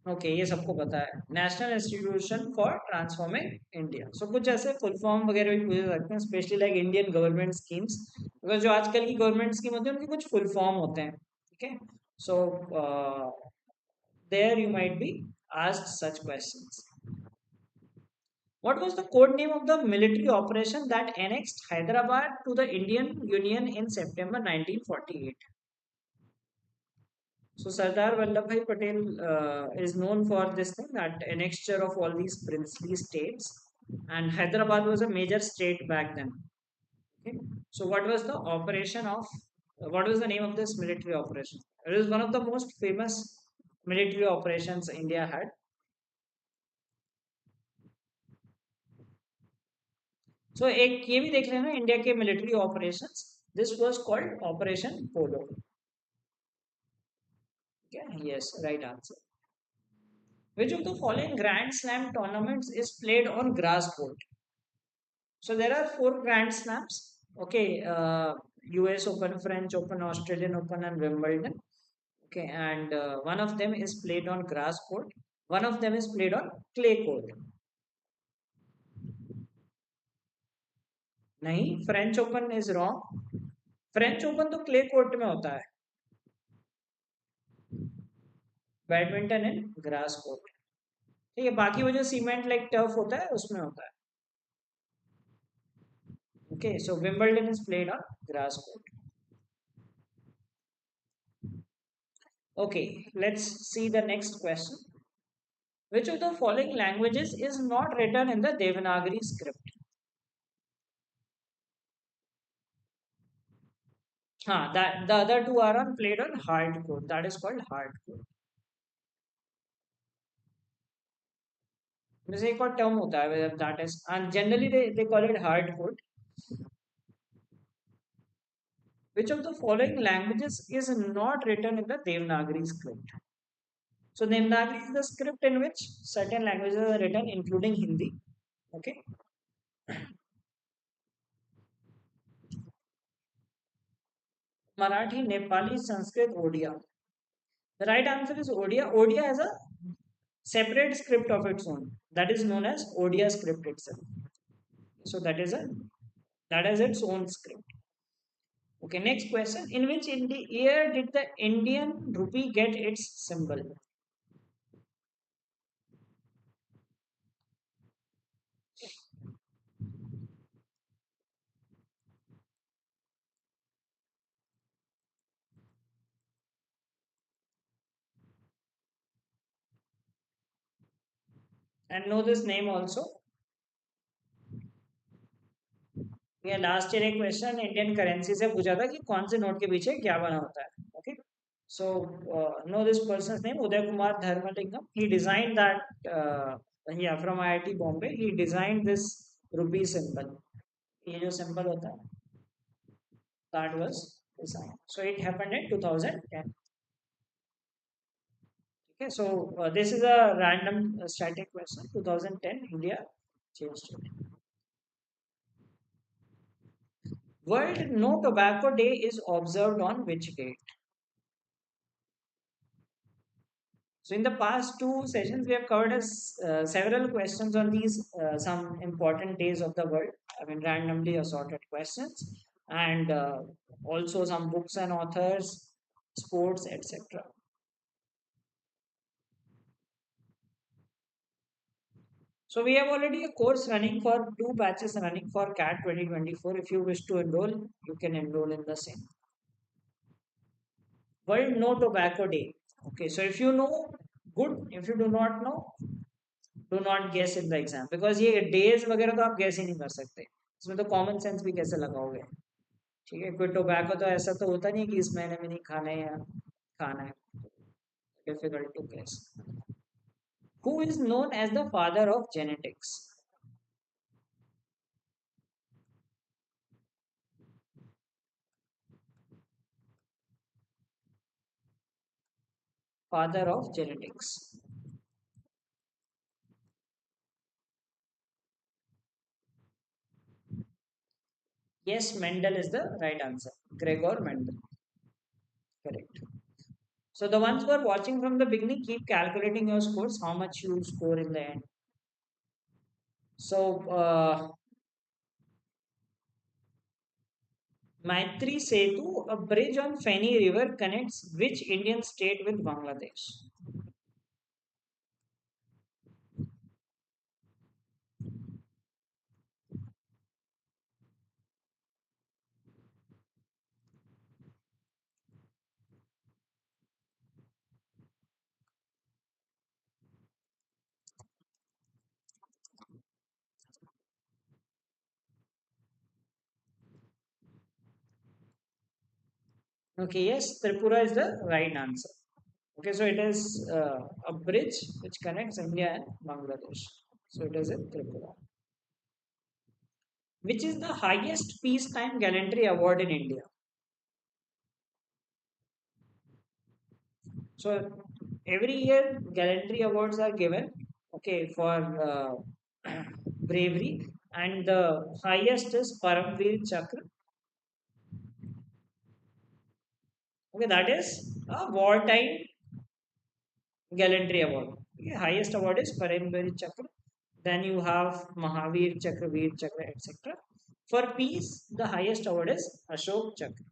[SPEAKER 1] Okay, ये सबको पता है. National Institution for Transforming India. So कुछ ऐसे full form वगैरह भी पूछे सकते हैं, specially like Indian government schemes, because जो आजकल की गवर्नमेंट स्कीम होती है उनके कुछ फुल फॉर्म होते हैं. ठीक है. So there you might be asked such questions. What was the code name of the military operation that annexed Hyderabad to the Indian Union in September 1948? So Sardar Vallabhbhai Patel is known for this thing, that annexure of all these princely states, and Hyderabad was a major state back then. Okay. So what was the operation of? What was the name of this military operation? It is one of the most famous. military operations India had. So एक ये भी देख लेना India के military operations. This was called Operation Polo. Okay, yes, right answer. Which of the following Grand Slam tournaments is played on grass court? So there are four Grand Slams. Okay, US Open, French Open, Australian Open, and Wimbledon. Okay, and one of them is played on grass court. One of them is played on clay court. नहीं, French open is wrong. French open तो clay court में होता है. Badminton इन grass court. ठीक है, बाकी वो जो सीमेंट लाइक टर्फ होता है उसमें होता है. Okay, so Wimbledon is played on grass court. Okay, let's see the next question. Which of the following languages is not written in the Devanagari script? That the other two are on played on hard code. That is called hard code. जैसे एक और term होता है that is, and generally they call it hard code. Which of the following languages is not written in the Devanagari script? So Devanagari is the script in which certain languages are written, including Hindi. Okay. Marathi, Nepali, Sanskrit, Odia. The right answer is Odia. Odia has a separate script of its own that is known as Odia script itself. So that has its own script. Okay, next question. In which year did the Indian rupee get its symbol? And know this name also. ये last year एक question Indian currency से पूछा था कि कौन से note के पीछे क्या बना होता है. Okay, so know this person's name, Uday Kumar Dharmalingam. He designed that, yeah, from IIT Bombay. He designed this rupee symbol. ये जो symbol होता है, that was designed. So it happened in 2010. Okay, so this is a random static question. 2010, India changed it. World No Tobacco Day is observed on which date? So in the past two sessions, we have covered several questions on these some important days of the world. I mean, randomly assorted questions, and also some books and authors, sports, etc. So we have already a course running for two batches running for CAT 2024. If you wish to enroll, you can enroll in the same. World No Tobacco Day. Okay, so if you know, good. If you do not know, do not guess in the exam, because ये days वगैरह तो आप guess ही नहीं कर सकते. इसमें तो common sense भी कैसे लगाओगे. ठीक है, कोई tobacco तो ऐसा तो होता नहीं कि इस महीने में नहीं खाना है या खाना है. Difficult to guess. Who is known as the father of genetics? Father of genetics. Yes, Mendel is the right answer. Gregor Mendel. Correct. So the ones who are watching from the beginning, keep calculating your scores, how much you score in the end. So Maitri Setu, a bridge on Feni River, connects which Indian state with Bangladesh? Okay, yes, Tripura is the right answer. Okay, so it is a bridge which connects India and Bangladesh. So it is in Tripura. Which is the highest peacetime gallantry award in India? So every year gallantry awards are given, okay, for bravery, and the highest is Paramveer Chakra. Okay, that is a wartime gallantry award. Okay, highest award is Paramveer Chakra. Then you have Mahavir Chakra, Veer Chakra, etc. For peace, the highest award is Ashok Chakra.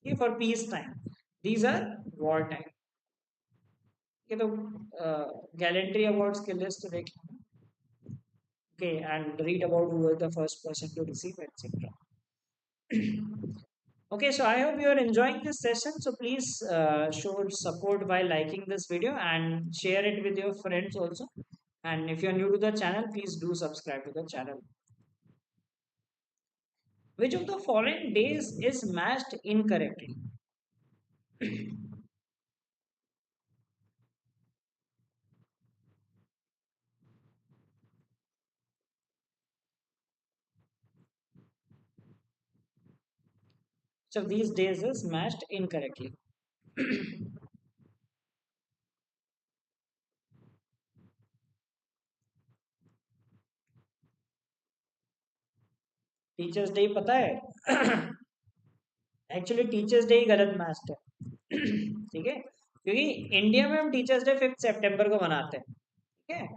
[SPEAKER 1] Okay, for peace time, these are wartime. Okay, the gallantry awards के list देख, okay, and read about who was the first person to receive, etc. Okay, so I hope you are enjoying this session. So please show support by liking this video and share it with your friends also. And if you are new to the channel, please do subscribe to the channel. Which of the following days is matched incorrectly? So these days is matched incorrectly. Teachers day पता है? Actually teachers day ही गलत maths है। ठीक है, क्योंकि India में हम teachers day 5 सितंबर को मनाते हैं। ठीक है,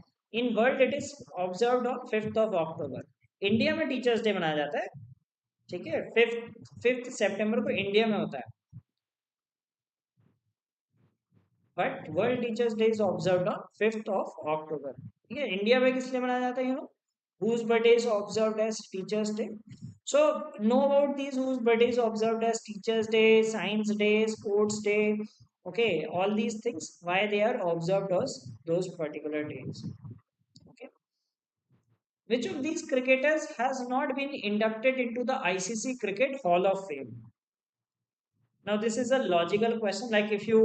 [SPEAKER 1] in world it is observed on 5 October. India में टीचर्स डे मनाया जाता है। ठीक है, 5 सितंबर को इंडिया में होता है, but world teachers day is observed on 5 अक्टूबर। ठीक है, इंडिया में किस लिए मनाया जाता है, whose birthday is observed as Teachers Day. So know about these whose birthday is observed as Teachers Day, Science Day, Sports Day. Okay, all these things why they are observed as those particular days. Okay, which of these cricketers has not been inducted into the ICC Cricket Hall of Fame? Now this is a logical question. Like if you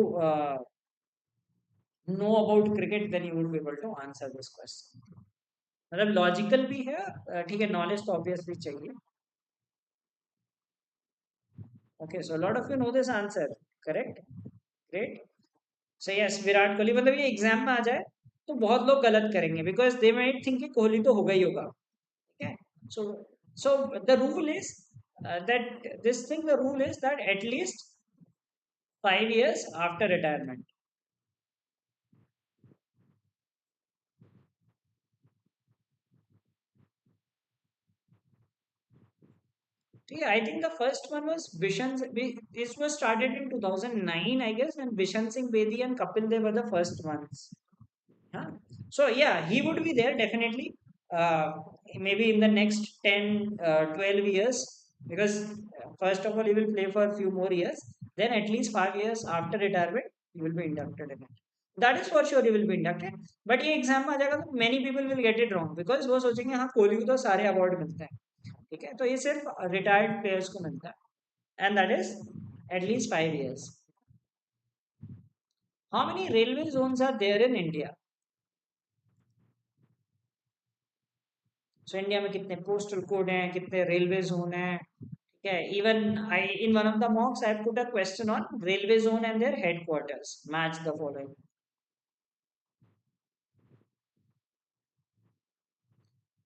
[SPEAKER 1] know about cricket, then you would be able to answer this question. मतलब logical भी है, ठीक है, knowledge तो obviously चाहिए। Okay, so a lot of you know this answer, correct? Great. So yes, Virat Kohli, मतलब ये exam में आ जाए तो बहुत लोग गलत करेंगे बिकॉज दे माइट थिंक कि कोहली तो होगा ही होगा। ठीक है, so so the rule is that this thing, the rule is that at least 5 years after retirement. ठीक है, I think the first one was Bishan, this was started in 2009 I guess, and Bishan Singh Bedi and Kapil Dev were the first ones. Huh? So yeah, he would be there definitely. Uh, Maybe in the next 10, 12 years, because first of all, he will play for a few more years. Then at least 5 years after retirement, he will be inducted in it. That is for sure he will be inducted. But ये exam में आ जाएगा तो many people will get it wrong because वो सोचेंगे हाँ कोहली को तो सारे अवार्ड मिलते हैं। ठीक है, तो ये सिर्फ रिटायर्ड प्लेयर्स को मिलता है, and that is at least 5 years. How many railway zones are there in India? So India में कितने पोस्टल कोड हैं, कितने रेलवे जोन हैं? ठीक है, even I in one of the mocks I put a question on railway zone and there headquarters, match the following.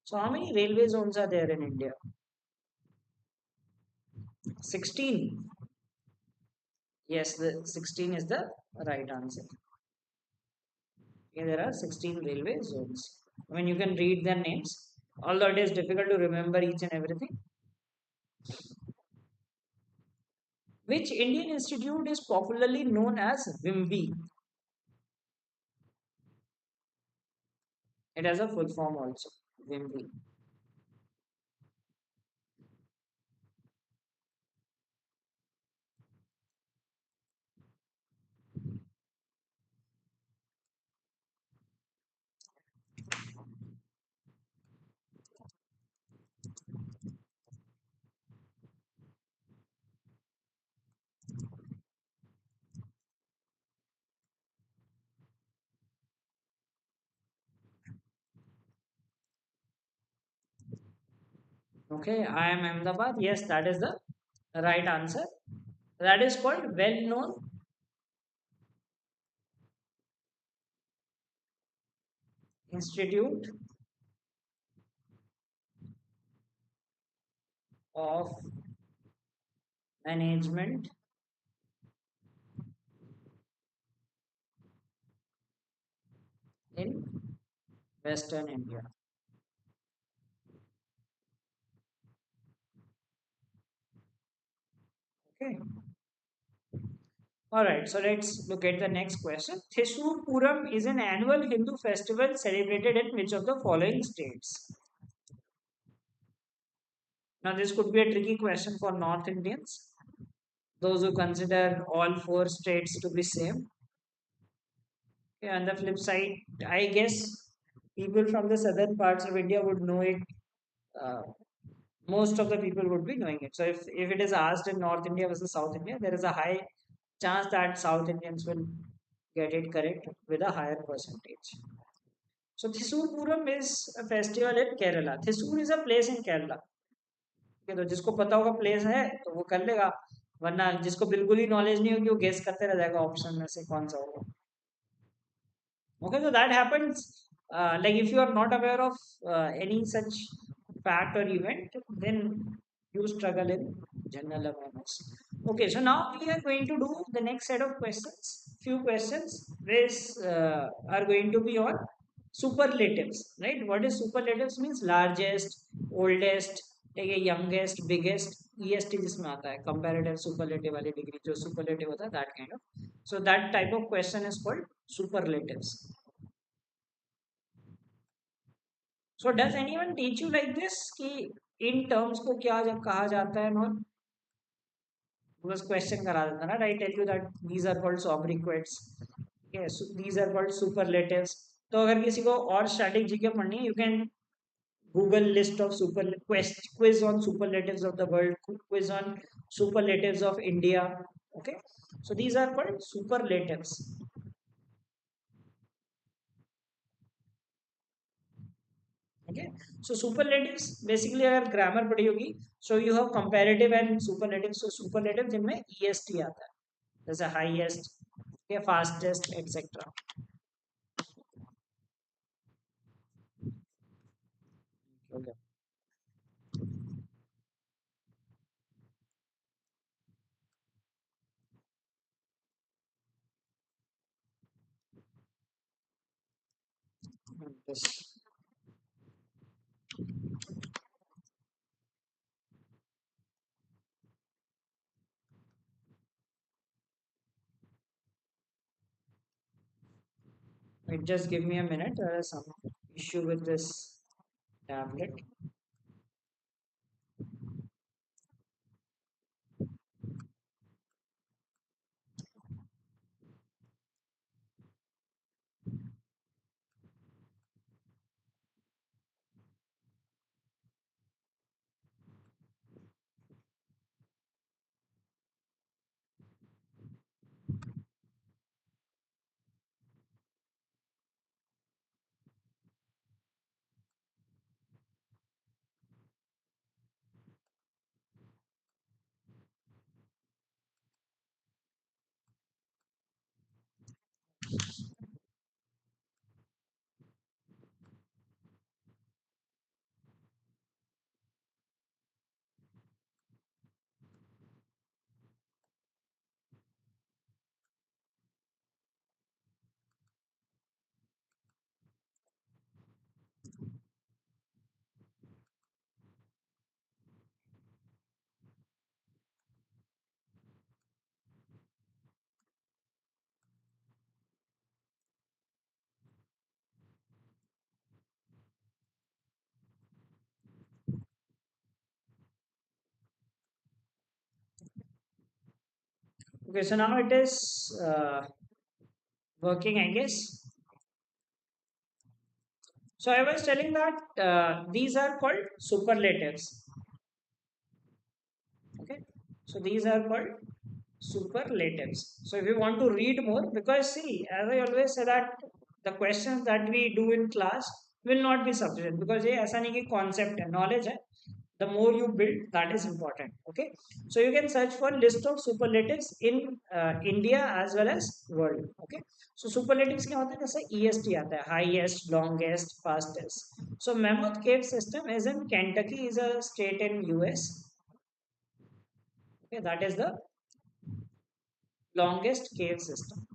[SPEAKER 1] So how many railway zones are there in India? 16. Yes, the 16 is the right answer. Okay, there are 16 railway zones. I mean, you can read their names, although it is difficult to remember each and everything. Which Indian institute is popularly known as WIMBY? It has a full form also, WIMBY. Okay, I am Ahmedabad. Yes, that is the right answer. That is called well-known Institute of Management in Western India. Okay. All right. So let's look at the next question. Thrissur Puram is an annual Hindu festival celebrated in which of the following states? Now, this could be a tricky question for North Indians, those who consider all four states to be same. Okay, on the flip side, I guess people from the southern parts of India would know it. Uh, Most of the people would be knowing it. So if it is asked in North India versus South India, there is a high chance that South Indians will get it correct with a higher percentage. So Thrissur Puram is a festival in Kerala. Thrissur is a place in Kerala. Okay, तो जिसको पता होगा place है तो वो कर लेगा, वरना जिसको बिल्कुल ही नॉलेज नहीं होगी वो गेस करते रह जाएगा ऑप्शन में से कौन सा होगा. Okay, so that happens. Like if you are not aware of any such fact or event, then you struggle in general awareness. Okay, so now we are going to do the next set of questions. Few questions which are going to be on superlatives, right? What is superlatives means largest, oldest, like a youngest, biggest, EST जिसमें आता है comparative superlative वाली degree जो superlative होता है that kind of. So that type of question is called superlatives. So does anyone teach you like this कि in terms को क्या जब कहा जाता है और बस क्वेश्चन करा देता ना, I tell you that these are called sobriquets. Okay, so these are called superlatives. तो अगर किसी को और static जीके पढ़नी है, you can Google list of super quiz on superlatives of the world, quiz on superlatives of India. Okay, so these are called superlatives. Okay, so superlatives basically अगर grammar पढ़ी होगी, so you have comparative and superlative. So superlative जिनमें EST आता है, जैसे highest, okay, fastest, etc. Okay, this just give me a minute. There is some issue with this tablet. Okay, so now it is working, I guess. So I was telling that these are called superlatives. Okay, so these are called superlatives. So if you want to read more, because see, as I always say that the questions that we do in class will not be sufficient because ये ऐसा नहीं कि concept है, knowledge है. The more you build, that is important. Okay, so you can search for list of superlatives in India as well as world. Okay, so superlatives क्या होता है, जैसे EST आता है, highest, longest, fastest. So Mammoth Cave System is in Kentucky, is a state in US. Okay, that is the longest cave system.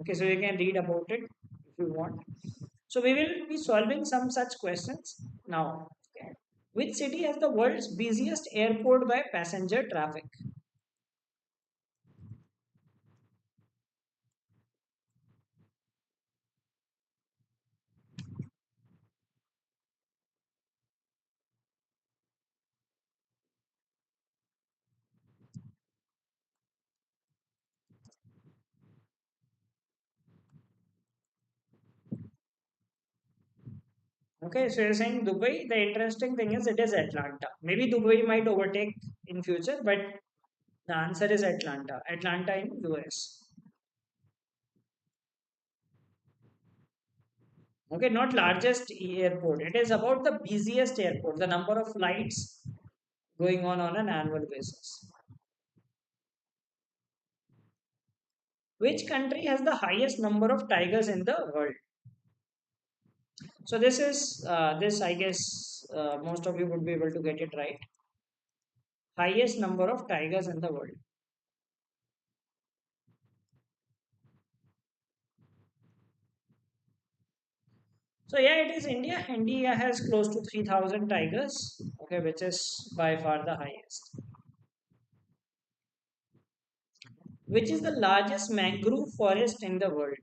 [SPEAKER 1] Okay, so you can read about it if you want. So we will be solving some such questions now. Okay. Which city has the world's busiest airport by passenger traffic? Okay, so you're saying Dubai. The interesting thing is it is Atlanta. Maybe Dubai might overtake in future, but the answer is Atlanta. Atlanta in US. Okay, not largest airport. It is about the busiest airport, the number of flights going on an annual basis. Which country has the highest number of tigers in the world? So this is this I guess most of you would be able to get it right. Highest number of tigers in the world. So yeah, it is India. India has close to 3,000 tigers. Okay, which is by far the highest. Which is the largest mangrove forest in the world?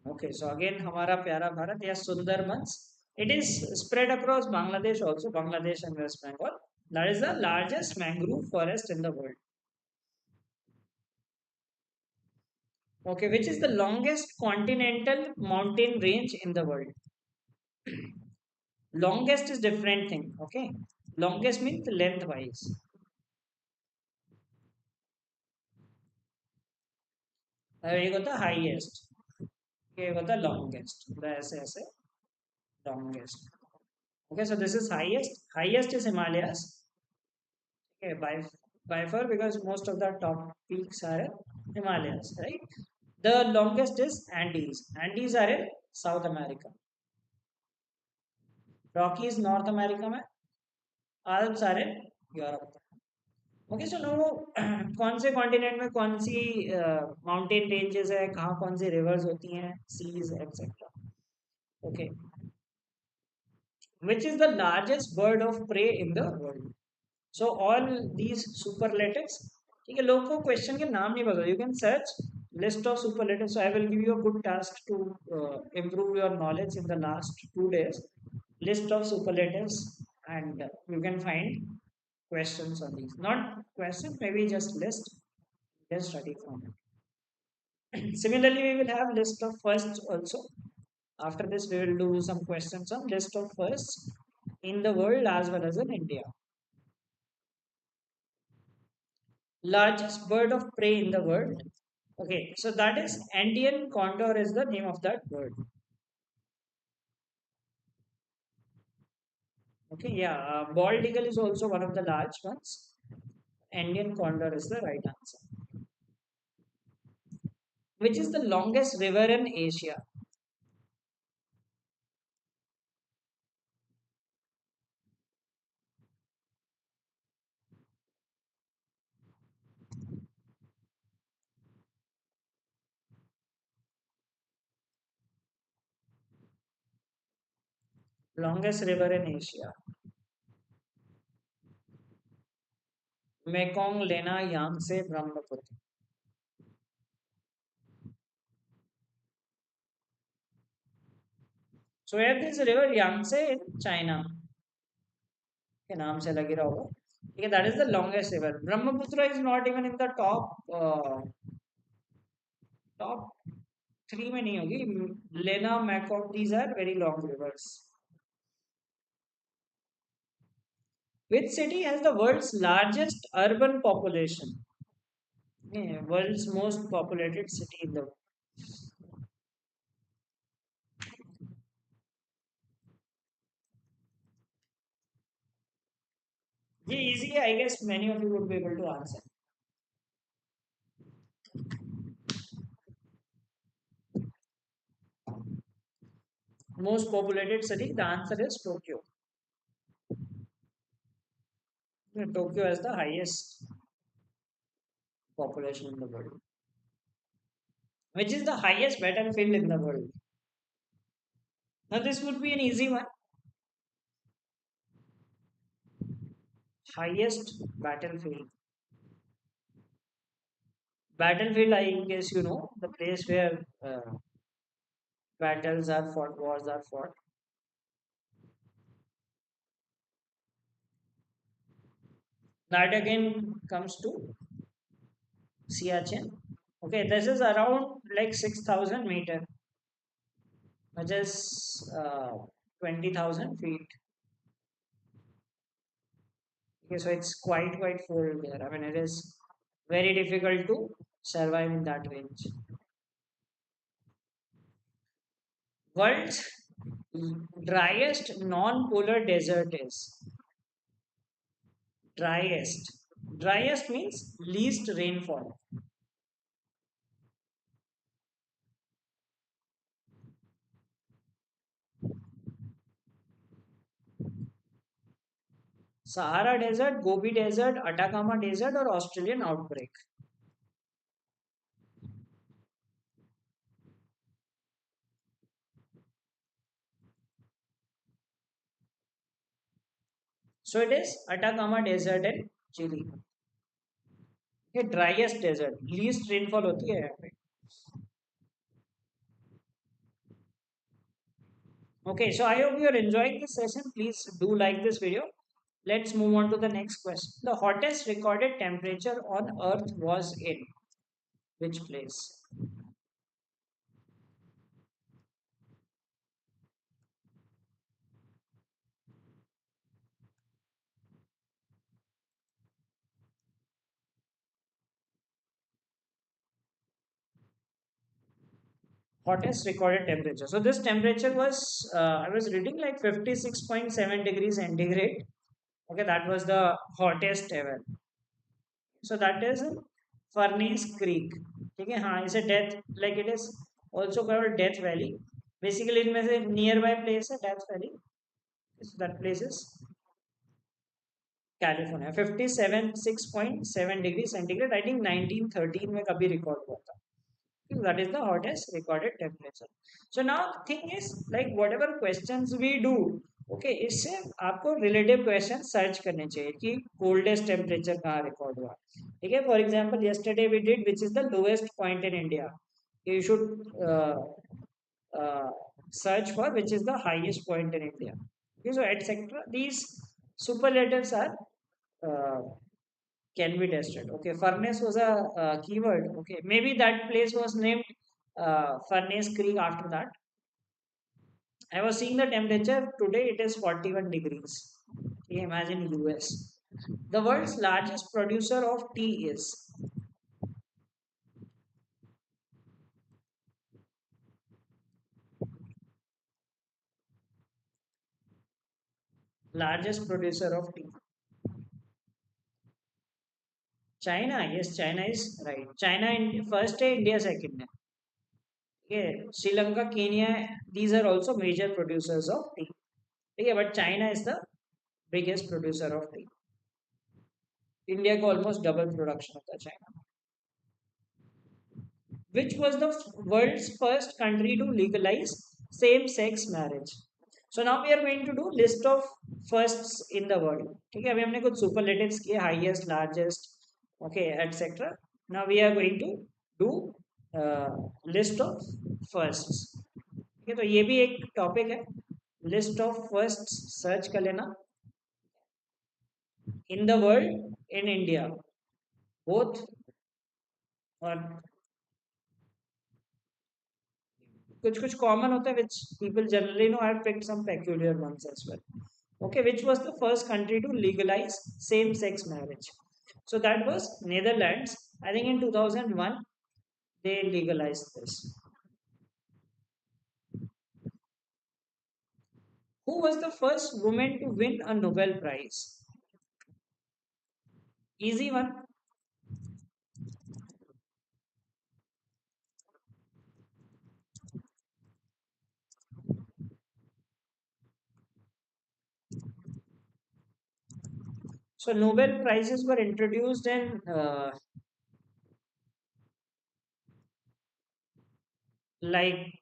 [SPEAKER 1] Okay, so again, हमारा प्यारा भारत या Sundarbans. It is spread across Bangladesh also, Bangladesh and West Bengal. That is the largest mangrove forest in the world. Okay, which is the longest continental mountain range in the world? Longest is different thing. Okay, longest means lengthwise. एक होता highest, एक होता longest. तो ऐसे ऐसे longest. Okay, so this is highest. Highest is Himalayas. Okay, by far because most of the top peaks are in Himalayas, right? The longest is Andes. Andes are in South America. Rockies North America में. Alps are in Europe. Okay so no कौन से continent में कौन सी mountain ranges है, कहाँ कौन सी rivers होती हैं, seas etcetera. Okay, which is the largest bird of prey in the world? So all these superlatives. ठीक है, लोगों को क्वेश्चन के नाम नहीं पता. You can search list of superlatives. So I will give you a good task to improve your knowledge in the last 2 days. List of superlatives, and you can find questions on these. Not questions, maybe just list. Just study from it. Similarly, we will have list of firsts also. After this, we will do some questions on list of firsts in the world as well as in India. Largest bird of prey in the world. Okay, so that is Andean condor is the name of that bird. Okay, yeah, bald eagle is also one of the large ones. Andean condor is the right answer. Which is the longest river in Asia? Longest river in Asia. Mekong, Lena, Yangtze, Brahmaputra. So where this river Yangtze in China के नाम से लग ही रहा होगा. ठीक है, that is the longest river. Brahmaputra is not even in the top three में नहीं होगी. Lena, Mekong, these are very long rivers. Which city has the world's largest urban population? Yeah, world's most populated city in the world. Yeah, easy. I guess many of you would be able to answer. Most populated city. The answer is Tokyo. Yeah, Tokyo has the highest population in the world, which is the highest battlefield in the world. Now, this would be an easy one. Highest battlefield. Battlefield, I guess you know, the place where battles are fought, wars are fought. That again comes to Siachen. Okay, this is around like 6,000 meter, which is 20,000 feet. Okay, so it's quite cold there. I mean, it is very difficult to survive in that range. World's driest non-polar desert is driest. Driest means least rainfall. Sahara Desert, Gobi Desert, Atacama Desert, or Australian outbreak. So it is Atacama Desert in Chile. ये driest desert, least rainfall होती है यहाँ पे. Okay, so I hope you are enjoying this session. Please do like this video. Let's move on to the next question. The hottest recorded temperature on Earth was in which place? Hottest recorded temperature. So this temperature was, I was reading like 56.7 degrees centigrade. Okay, that was the hottest ever. So that is Furnace Creek. ठीक है हाँ इसे death like it is also called Death Valley. Basically इनमें से nearby place है Death Valley. So that place is California. 57 6.7 degree centigrade I think 1913 में कभी record हुआ था. That is the hottest recorded temperature. So now thing is like whatever questions we do, okay, इससे आपको relative question search करने चाहिए कि coldest temperature कहाँ record हुआ. ठीक है, for example yesterday we did which is the lowest point in India. You should uh, search for which is the highest point in India. Okay, so etc. These superlatives are uh, can be tested. Okay, furnace was a keyword. Okay, maybe that place was named Furnace Creek after that. I was seeing the temperature today, it is 41 degrees. Okay, imagine US. The world's largest producer of tea is largest producer of tea. China, yes, China is right. China in first day, India second day. Okay, Sri Lanka, Kenya, these are also major producers of tea. Okay, but China is the biggest producer of tea. India को almost double production होता है China. Which was the world's first country to legalize same-sex marriage? So now we are going to do list of firsts in the world. ठीक है अभी हमने कुछ superlatives किए highest, largest, okay, etc. Now we are going to do list of firsts. ठीक है तो ये भी एक टॉपिक है list of firsts सर्च कर लेना in the world in India both और कुछ कुछ कॉमन होता है which people generally know. I have picked some peculiar ones as well. Okay, which was the first country to legalize same-sex marriage? So that was Netherlands. I think in 2001 they legalized this. Who was the first woman to win a Nobel Prize? Easy one. So Nobel Prizes were introduced in like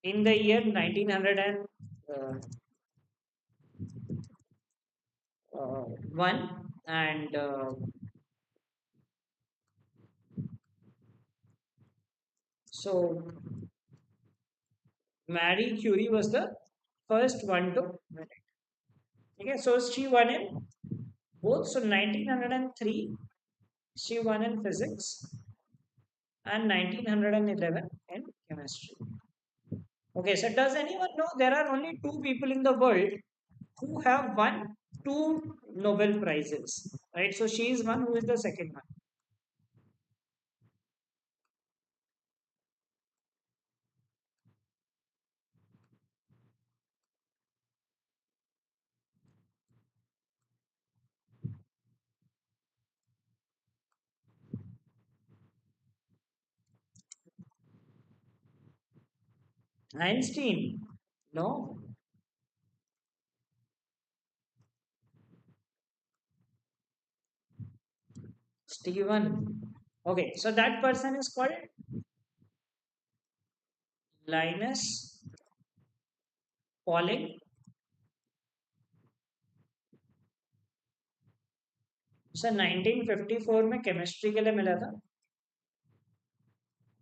[SPEAKER 1] in the year 1901, and so Marie Curie was the first one to win it. Okay, so she won in both. So 1903 she won in physics and 1911 in chemistry. Okay, so does anyone know there are only two people in the world who have won two Nobel Prizes? Right, so she is one. Who is the second one? Einstein. No, Stephen. Okay, so that person is called Linus Pauling. So 1954 में chemistry के लिए मिला था,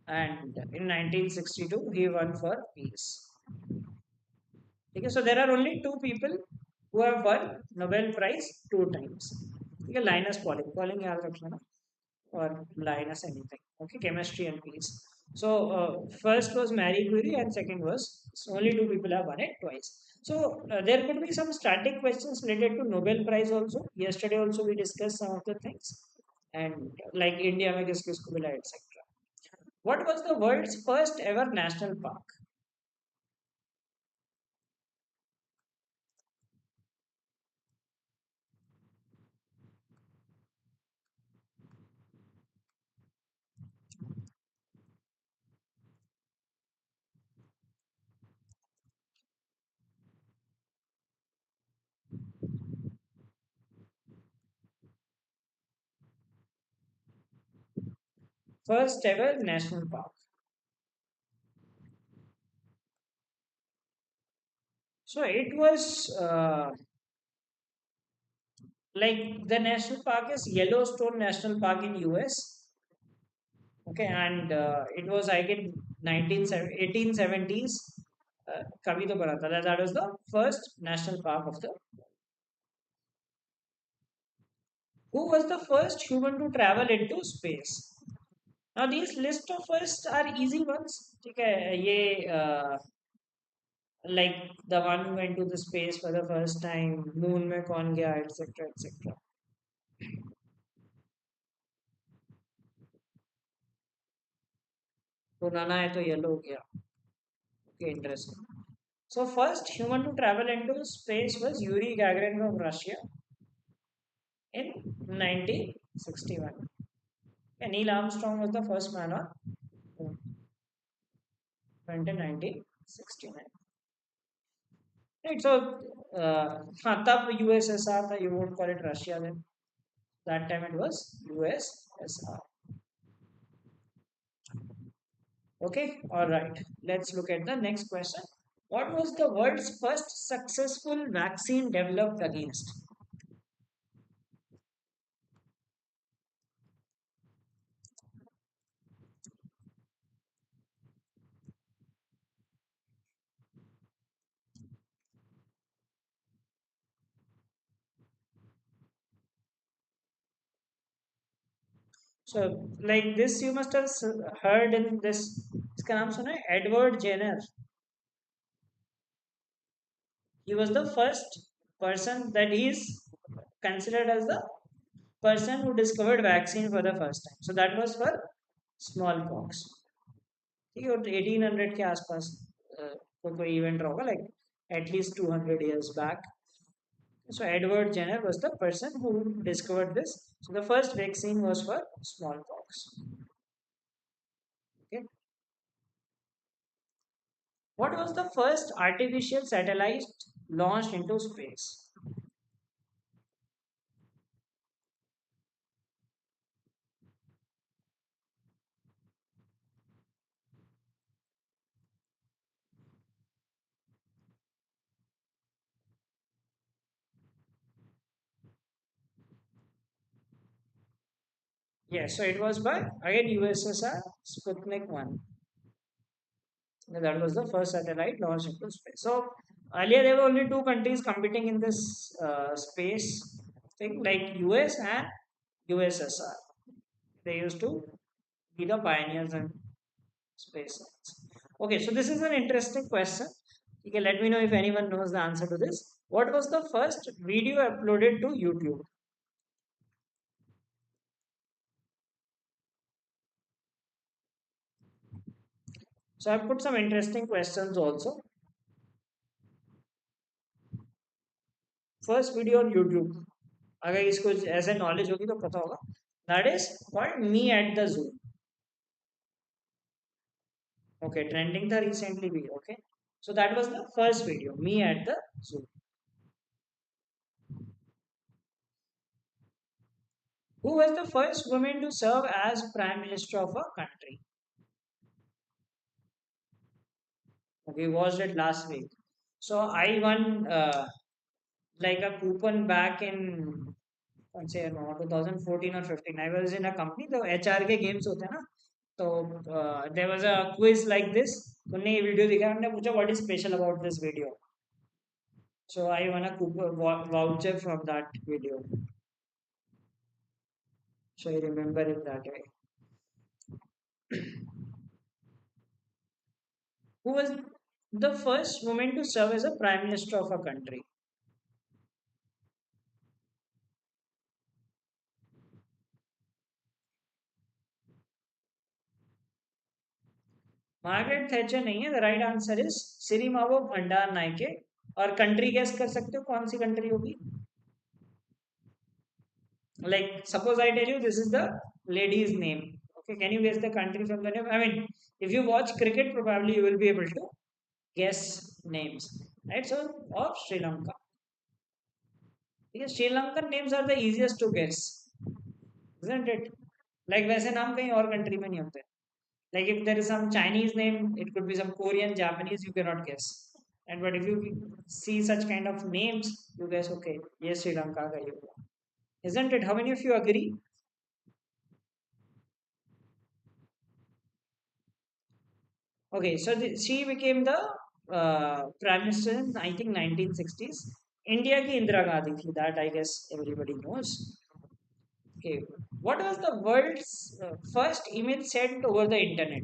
[SPEAKER 1] and in 1962 he won for peace. Okay, so there are only two people who have won Nobel Prize two times. Okay, Linus Pauling. Pauling याद रखना ना, or Linus anything. Okay, chemistry and peace. So first was Marie Curie and second was, so only two people have won it twice. So there could be some static questions related to Nobel Prize also. Yesterday also we discussed some of the things, and like India में किस किस को मिला etc. What was the world's first ever national park? First ever national park. So it was like the national park is Yellowstone National Park in US. Okay, and it was I guess 1870s. कभी तो पढ़ा था that was the first national park of the. Who was the first human to travel into space? Now these list of first are easy ones. ठीक है ये like the one who went to the space for the first time, moon में कौन गया etc etc. पुराना है तो yellow हो गया. Okay, interesting. So first human to travel into space was Yuri Gagarin from Russia in 1961. And Neil Armstrong was the first man on moon in 1969. Right, so हाँ तब USSR था, you won't call it Russia then. That time it was USSR. Okay, all right. Let's look at the next question. What was the world's first successful vaccine developed against? So, like this, you must have heard in this. इसका नाम सुना है? Edward Jenner. He was the first person that he is considered as the person who discovered vaccine for the first time. So that was for smallpox. ठीक है, और 1800 के आसपास कोई इवेंट होगा, like at least 200 years back. So Edward Jenner was the person who discovered this. So the first vaccine was for smallpox. Okay. What was the first artificial satellite launched into space? Yes, so it was by again USSR Sputnik 1. That was the first satellite launched into space. So earlier there were only two countries competing in this space thing, like US and USSR. They used to be the pioneers in space science. Okay, so this is an interesting question. Okay, let me know if anyone knows the answer to this. What was the first video uploaded to YouTube? So I put some interesting questions also. First video on YouTube. अगर इसको ऐसे knowledge होगी तो पता होगा. That is called Me at the Zoo. Okay, trending the recently video. Okay, so that was the first video. Me at the zoo. Who was the first woman to serve as prime minister of a country? Okay, watched it last week. So I won like a coupon back in let's say no 2014 or 15. I was in a company. The HR के games होते हैं ना. तो there was a quiz like this. उन्होंने ये video दिखा, हमने पूछा what is special about this video. So I won a coupon voucher from that video. So I remember it that way. Who was the first woman to serve as a prime minister of a country? Margaret Thatcher नहीं है. The right answer is Sirimavo भंडार Nike. और country guess कर सकते हो कौन सी country होगी? Like suppose I tell you this is the lady's name. Okay, can you guess the country from the name? I mean, if you watch cricket, probably you will be able to guess names, right? So of Sri Lanka. Because Sri Lankan names are the easiest to guess, isn't it? Like वैसे नाम कहीं और country में नहीं होते. Like if there is some Chinese name, it could be some Korean, Japanese, you cannot guess. And but if you see such kind of names, you guess, okay, yes, Sri Lanka का ये हुआ. Isn't it? How many of you agree? Okay, so she became the prime minister in I think 1960s. India की Indira Gandhi थी. That I guess everybody knows. Okay, what was the world's first email sent over the internet?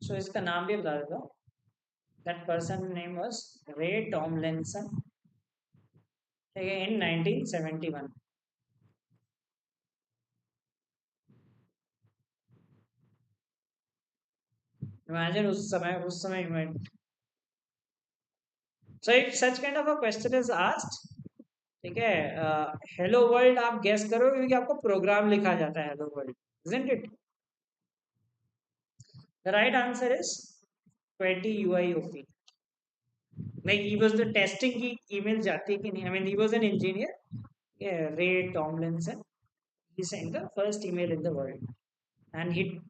[SPEAKER 1] So इसका नाम भी बता देता हूँ. That person name was Ray Tomlinson. Okay, in 1971. Imagine उस समय event. So if such kind of a question is asked, ठीक है, हेलो वर्ल्ड आप गेस करो क्योंकि आपको प्रोग्राम लिखा जाता है hello world. Isn't it? The right answer is 20 UIOP. Like he was the testing की email जाती कि नहीं. I mean he was an engineer. Yeah, Ray Tomlinson. He sent the first email in the world. And he,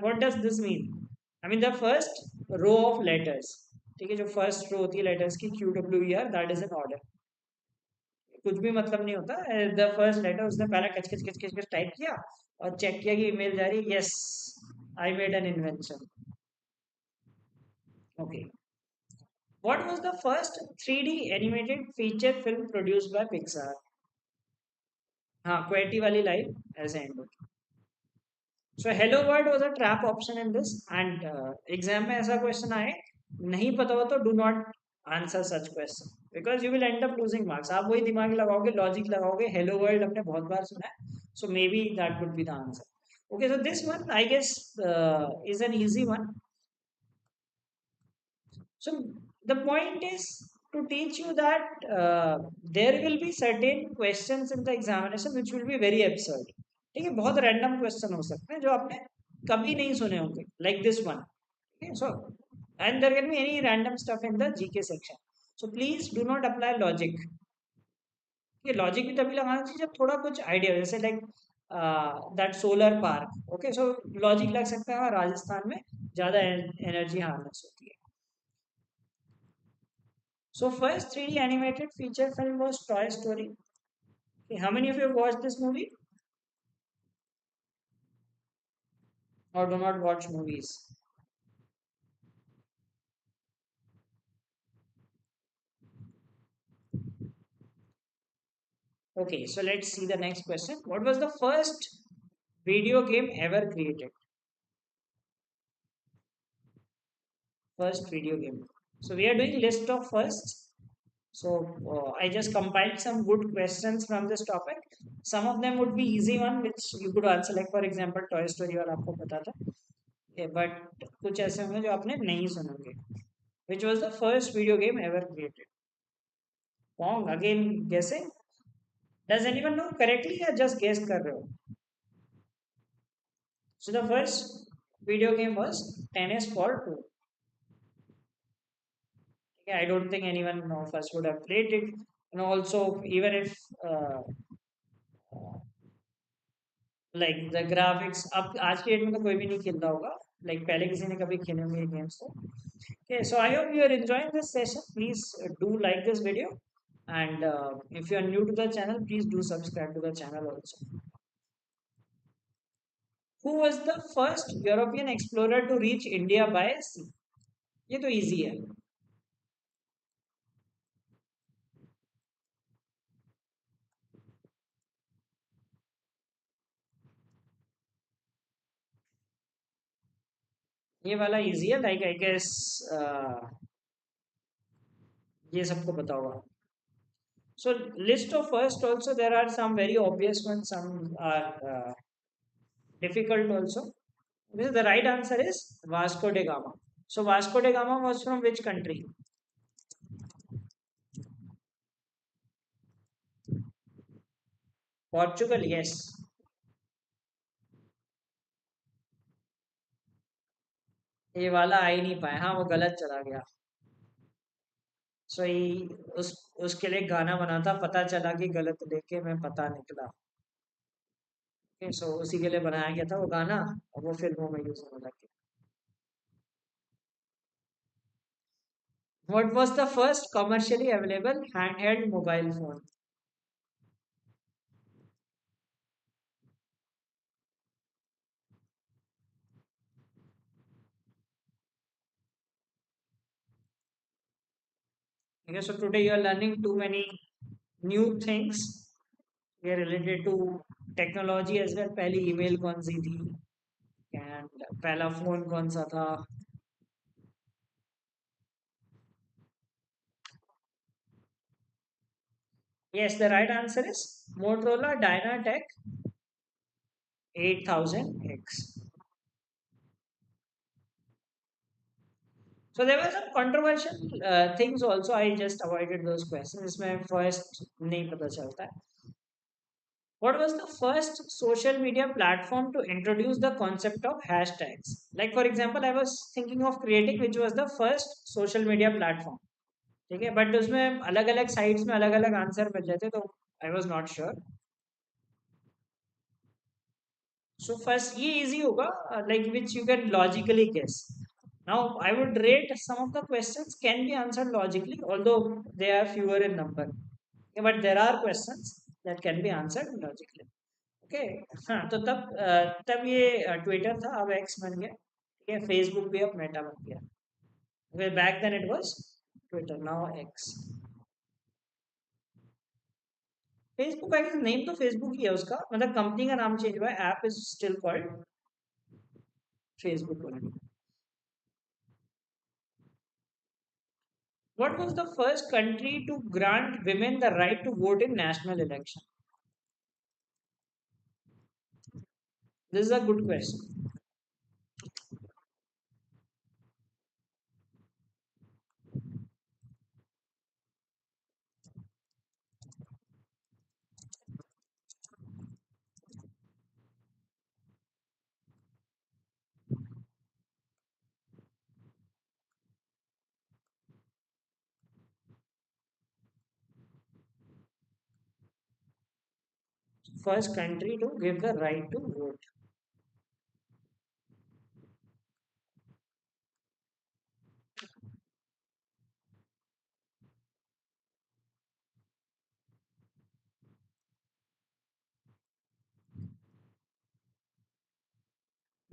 [SPEAKER 1] what does this mean? I mean the first row of letters. ठीक है, जो first row होती है letters की QWER, that is an order. कुछ भी मतलब नहीं होता. द फर्स्ट लेटर उसने पहले कच कच कच कच कच टाइप किया और चेक किया कि ईमेल जा रही है. Yes, I made an invention. Okay, What was the first 3D animated feature film produced by Pixar? हाँ क्वेटी वाली लाइन ऐसे एंड होती. So hello world was a trap option in this and exam में ऐसा question आए नहीं पता हो तो do not answer such question because you will and up losing marks. आप वही दिमाग लगाओगे लॉजिक लगाओगे हेलो वर्ल्ड हमने बहुत बार सुना है so maybe that would be the answer. Okay, so this one I guess is an easy one. So the point is to teach you that there will be certain questions in the examination which will be very absurd. ठीक है बहुत random question हो सकते हैं जो आपने कभी नहीं सुने होंगे like this one. So and there can be any random stuff in the GK section. So please do not apply logic. ये लॉजिक भी तभी लगाना चाहिए जब थोड़ा कुछ आइडिया जैसे like that solar park. Okay so logic लग सकता है राजस्थान में ज्यादा एनर्जी हार्नेस होती है. So first 3D animated feature film was Toy Story. Okay, how many of you have watched this movie or do not watch movies? Okay, so let's see the next question. What was the first video game ever created? First video game. So we are doing list of firsts. So I just compiled some good questions from this topic. Some of them would be easy one which you could answer like for example Toy Story और आपको पता था. But कुछ ऐसे होंगे जो आपने नहीं सुनोगे. Which was the first video game ever created? Wrong. Again, guessing. Does anyone know correctly or just guess कर रहे हो? So the first video game was Tennis for Two. Okay, I don't think anyone of us would have played it. And also, even if like the graphics, अब आज के date में तो कोई भी नहीं खेलता होगा. Like पहले किसी ने कभी खेले होंगे games तो. Okay, so I hope you are enjoying this session. Please do like this video. And if you are new to the channel, please do subscribe to the channel also. Who was the first European explorer to reach India by sea? ये तो easy है. ये वाला easy है like I guess ये सबको पता होगा. So list of first also there are some very obvious ones, some are difficult also. The right answer is Vasco da Gama. So Vasco da Gama was from which country? Portugal, yes. ये वाला आ ही नहीं पाया. हाँ वो गलत चला गया. सो ही उसके लिए गाना बना था पता चला कि गलत लेके मैं पता निकला. सो उसी के लिए बनाया गया था वो गाना और वो फिल्मों में यूज होने लग गया. What was the first commercially available handheld mobile phone? Okay, so today you are learning too many new things. We are related to technology as well. पहली email कौन सी थी and पहला phone कौन सा था. Yes, the right answer is Motorola Dynatec 8000X. So there were some controversial things also. I just avoided those questions. इसमें first नहीं पता चलता है. What was the first social media platform to introduce the concept of hashtags? Like for example, I was thinking of creating which was the first social media platform. ठीक है but उसमें अलग अलग साइट्स में अलग अलग आंसर मिल जाते तो I was not sure. So first ये इजी होगा like which you can logically guess. Now I would rate some of the questions can be answered logically although they are fewer in number but there are questions that can be answered logically. Okay. हाँ तो तब ये Twitter था अब x बन गया. ठीक है फेसबुक भी अब मेटा बन गया. Back then it was Twitter, now X. Facebook का नेम तो फेसबुक ही है उसका, मतलब कंपनी का नाम चेंज हुआ है, app is still called Facebook only. What was the first country to grant women the right to vote in national election? This is a good question. First country to give the right to vote.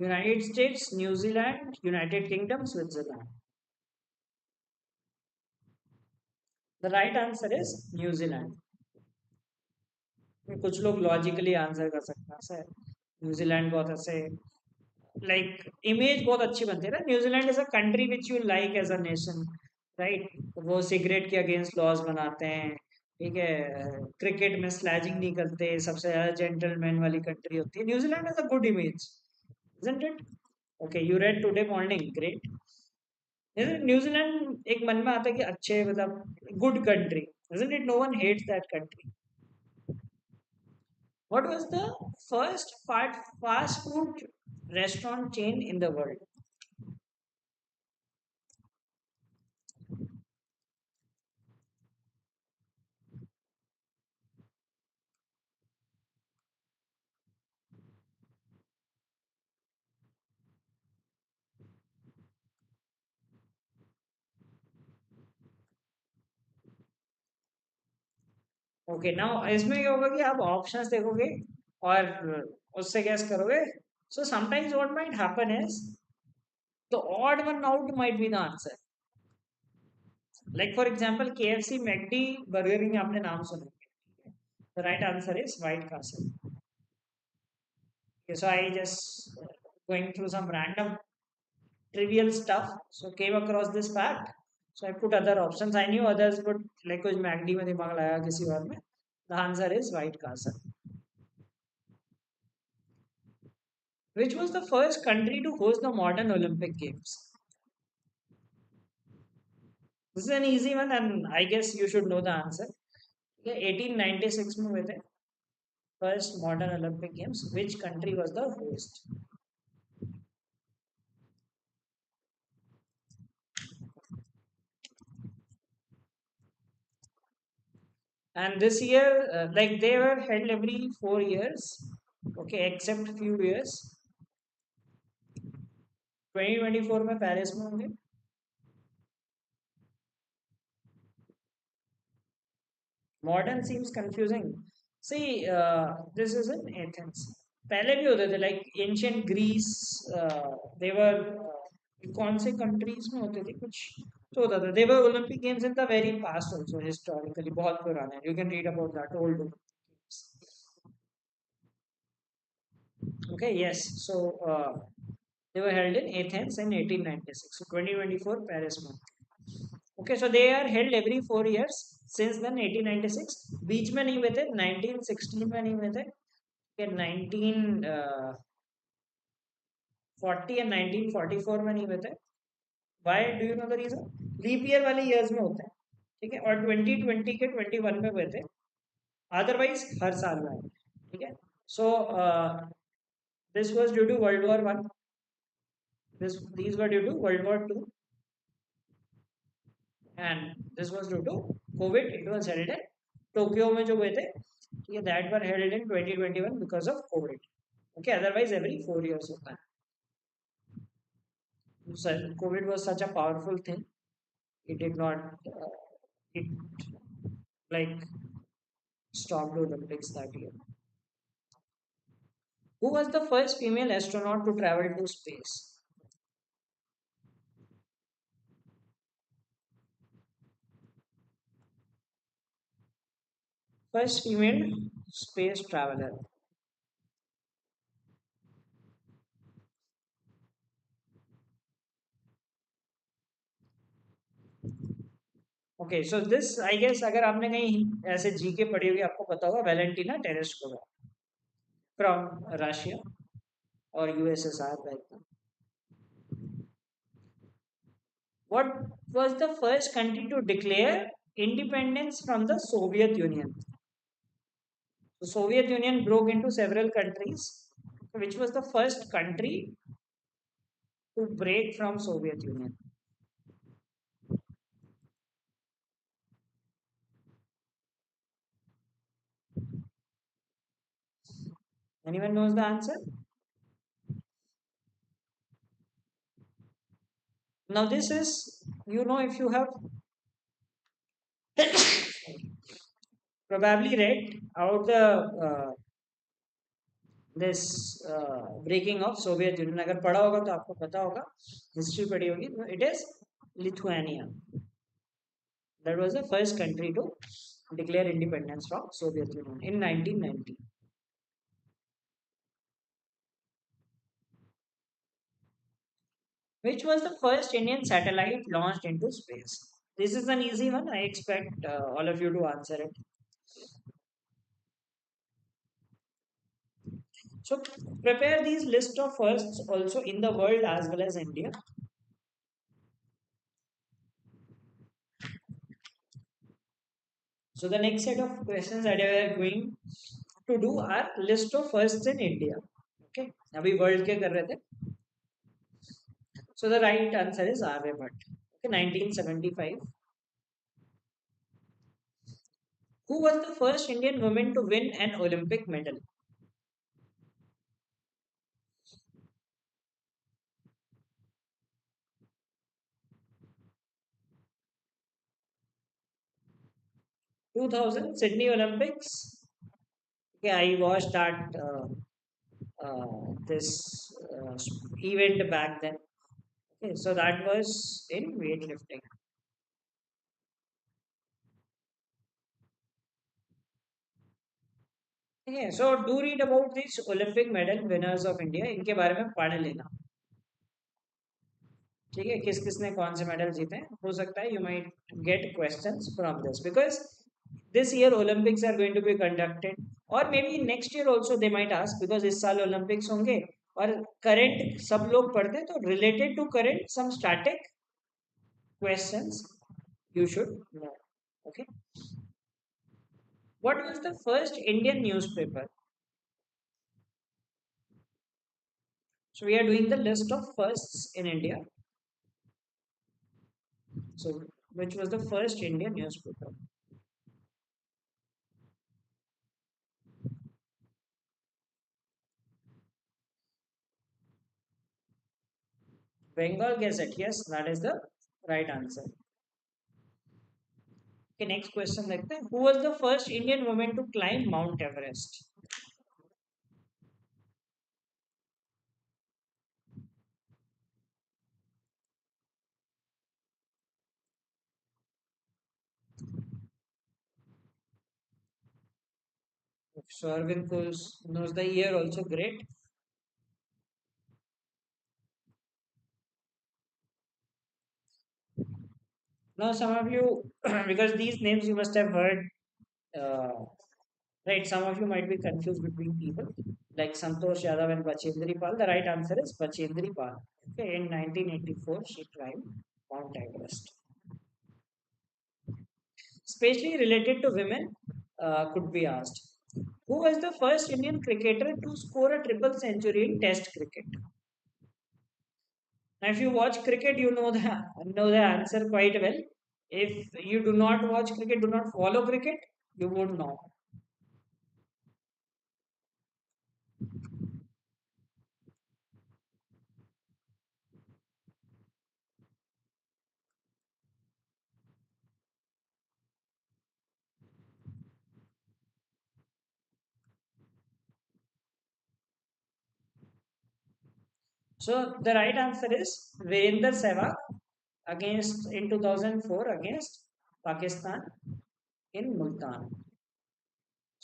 [SPEAKER 1] United States, New Zealand, United Kingdom, Switzerland. The right answer is New Zealand. कुछ लोग logically answer कर सकते हैं sir. New Zealand बहुत ऐसे like image बहुत अच्छी बनती है ना. New Zealand is a country which you like as a nation, right. वो सिगरेट के अगेंस्ट लॉज बनाते हैं, ठीक है. क्रिकेट में स्लैजिंग नहीं करते, सबसे ज्यादा जेंटलमैन वाली कंट्री होती है. New Zealand is a good image, isn't it? Okay, you read today morning, great. New Zealand एक मन में आता है कि अच्छे, मतलब good country, isn't it? No one hates that country. What was the first fast food restaurant chain in the world? Okay, now इसमें क्या होगा कि आप ऑप्शंस देखोगे और उससे गैस करोगे. So sometimes what might happen is the odd one out might be the answer. Like for example KFC, McD, burger king, आपने नाम सुना. The right answer is white castle. So I just going through some random trivial stuff. So came across this fact. So I put other options. I knew others, but like कुछ मैगडी में दिमाग लगाया किसी और में. The answer is White Castle. Which was the first country to host the modern Olympic Games? This is an easy one, and I guess you should know the answer. ये 1896 में हुए थे first modern Olympic Games. Which country was the host? And this year, like they were held every 4 years, okay, except few years. 2024 में Paris में होंगे. Modern seems confusing. See, this is in Athens. पहले भी होते थे like ancient Greece. They were कौन से countries में होते थे कुछ तो होता था. They were Olympic Games in the very past also, historically बहुत पुराने. You can read about that old Olympic Games. Okay, yes. So they were held in Athens in 1896. So 2024 Paris month. Okay, so they are held every 4 years since then 1896. बीच में नहीं हुए थे, 1916 में नहीं हुए थे, कि 1940 एंड 1944 में नहीं हुए थे. Why do you know the reason? Leap year वाले ईयर्स में होते हैं, ठीक है. और 2020 के 21 में हुए थे. अदरवाइज हर साल में, ठीक है. So this was due to World War 1. These were due to World War II, and this was due to COVID. It was held in Tokyo में जो हुए थे, ठीक है. That were held in 2021 because of COVID. Okay, otherwise every 4 years होता है. So COVID was such a powerful thing. It did not it like stopped the Olympics that year. Who was the first female astronaut to travel to space? First female space traveler. Okay, so this I guess अगर आपने कहीं ऐसे GK पढ़ी होगी आपको पता होगा Valentina Tereshkova from Russia or USSR back then. What was the first country to declare independence from the Soviet Union? The Soviet Union broke into several countries. Which was the first country to break from Soviet Union? Anyone knows the answer? Now this is, if you have probably read out the this breaking of Soviet Union. अगर पढ़ा होगा तो आपको पता होगा history पढ़ी होगी तो it is Lithuania. That was the first country to declare independence from Soviet Union in 1990. Which was the first Indian satellite launched into space? This is an easy one. I expect all of you to answer it. So prepare these list of firsts also in the world as well as India. So the next set of questions that we are going to do are list of firsts in India. Okay. अभी world के कर रहे थे. So the right answer is Aryabhatta. Okay, 1975. Who was the first Indian woman to win an Olympic medal? 2000 Sydney Olympics. Okay, I watched that this event back then. Okay, so that was in weightlifting. Okay, so do read about these Olympic medal winners of India. इनके बारे में पढ़ लेना. ठीक है किस किसने कौन से मेडल जीते हैं हो सकता है you might get questions from this because this year Olympics are going to be conducted और maybe next year also they might ask because इस साल ओलंपिक्स होंगे और करंट सब लोग पढ़ते हैं तो related to current some static questions you should know. Okay. What was the first Indian newspaper? So we are doing the list of firsts in India. So which was the first Indian newspaper? Bengal Gazette. Yes, that is the right answer. Okay, next question देखते हैं. Who was the first Indian woman to climb Mount Everest? So Arvind knows the year also great. Now some of you, because these names you must have heard, uh, right? Some of you might be confused between people like Santosh Yadav and Bachendri Pal. The right answer is Bachendri Pal. Okay, in 1984 she climbed Mount Everest. Especially related to women, could be asked. Who was the first Indian cricketer to score a triple century in Test cricket? Now, if you watch cricket, you know the answer quite well. If you do not watch cricket, do not follow cricket, you won't know. So the right answer is Virender Sehwag against in 2004 against Pakistan in Multan.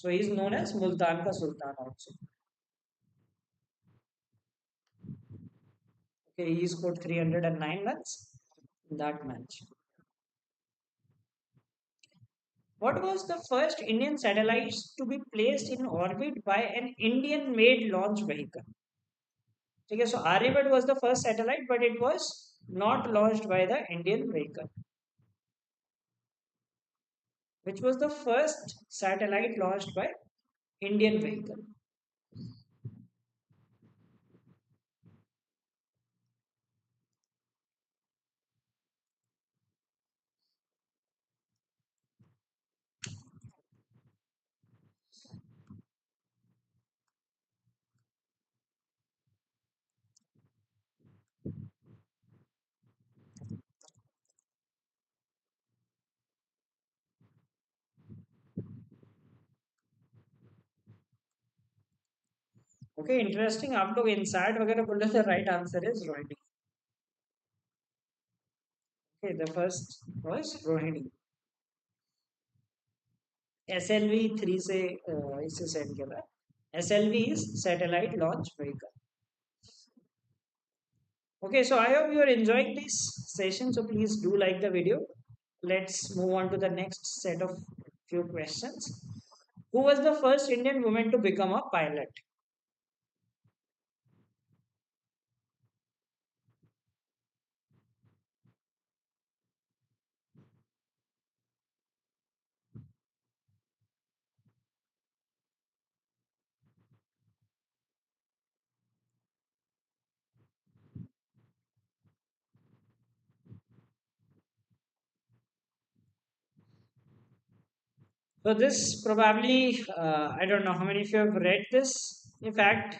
[SPEAKER 1] So he is known as Multan ka Sultan also. Okay, he scored 309 runs in that match. What was the first Indian satellite to be placed in orbit by an Indian-made launch vehicle? Okay, so Aryabhat was the first satellite, but it was not launched by the Indian vehicle. Which was the first satellite launched by Indian vehicle? Okay, interesting. आप लोग inside वगैरह बोल रहे थे. Right answer is Rohini. Okay, the first was Rohini. SLV 3 से इसे send किया था. SLV is satellite launch vehicle. Okay, so I hope you are enjoying this session. So please do like the video. Let's move on to the next set of few questions. Who was the first Indian woman to become a pilot? So this probably, I don't know how many of you have read this. In fact,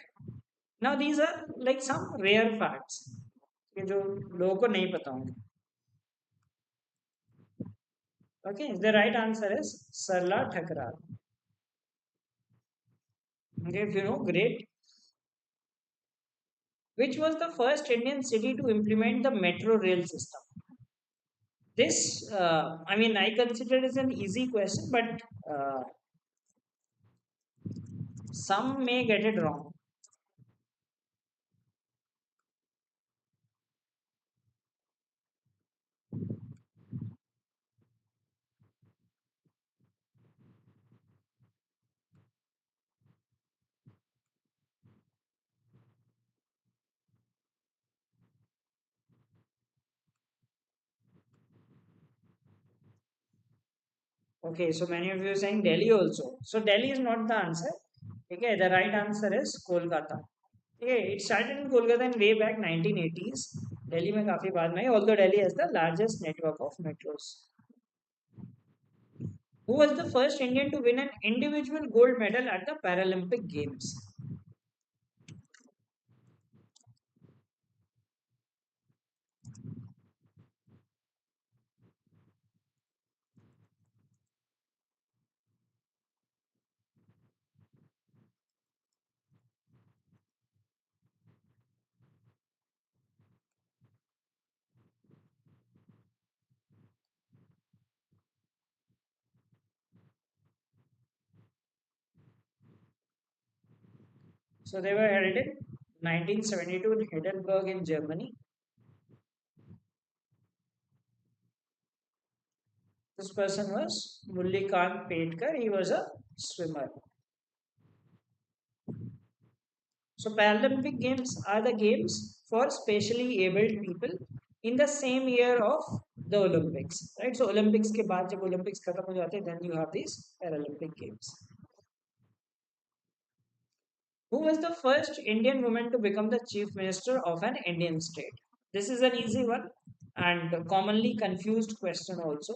[SPEAKER 1] now these are like some rare facts कि जो लोगों को नहीं पता होंगे. Okay, the right answer is Sarla Thakral. Okay, if you know, great. Which was the first Indian city to implement the metro rail system? This, I mean, I consider it as an easy question, but some may get it wrong. Okay, so many of you are saying Delhi also. So Delhi is not the answer. Okay, the right answer is Kolkata. Okay, it started in Kolkata in way back 1980s. Delhi में काफी बाद में, although Delhi has the largest network of metros. Who was the first Indian to win an individual gold medal at the Paralympic Games? So they were held in 1972 in Heidelberg in Germany. This person was Mullikant Petkar. He was a swimmer. So Paralympic Games are the games for specially abled people in the same year of the Olympics, right? So Olympics के बाद जब Olympics खत्म हो जाते हैं, then you have these Paralympic Games. Who was the first Indian woman to become the chief minister of an Indian state? This is an easy one and a commonly confused question also.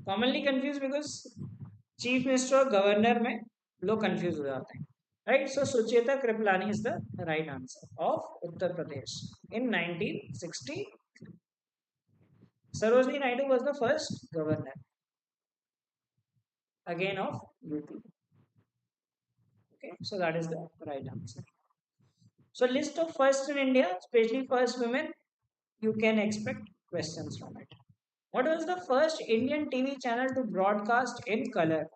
[SPEAKER 1] Commonly confused because chief minister और governor में लोग confuse हो जाते हैं. Right, so Sucheta Kriplani is the right answer of Uttar Pradesh in 1960. Sarojini Naidu was the first governor again of UP. Okay, so that is the right answer. So list of first in India, especially first women, you can expect questions from it. What was the first Indian TV channel to broadcast in color?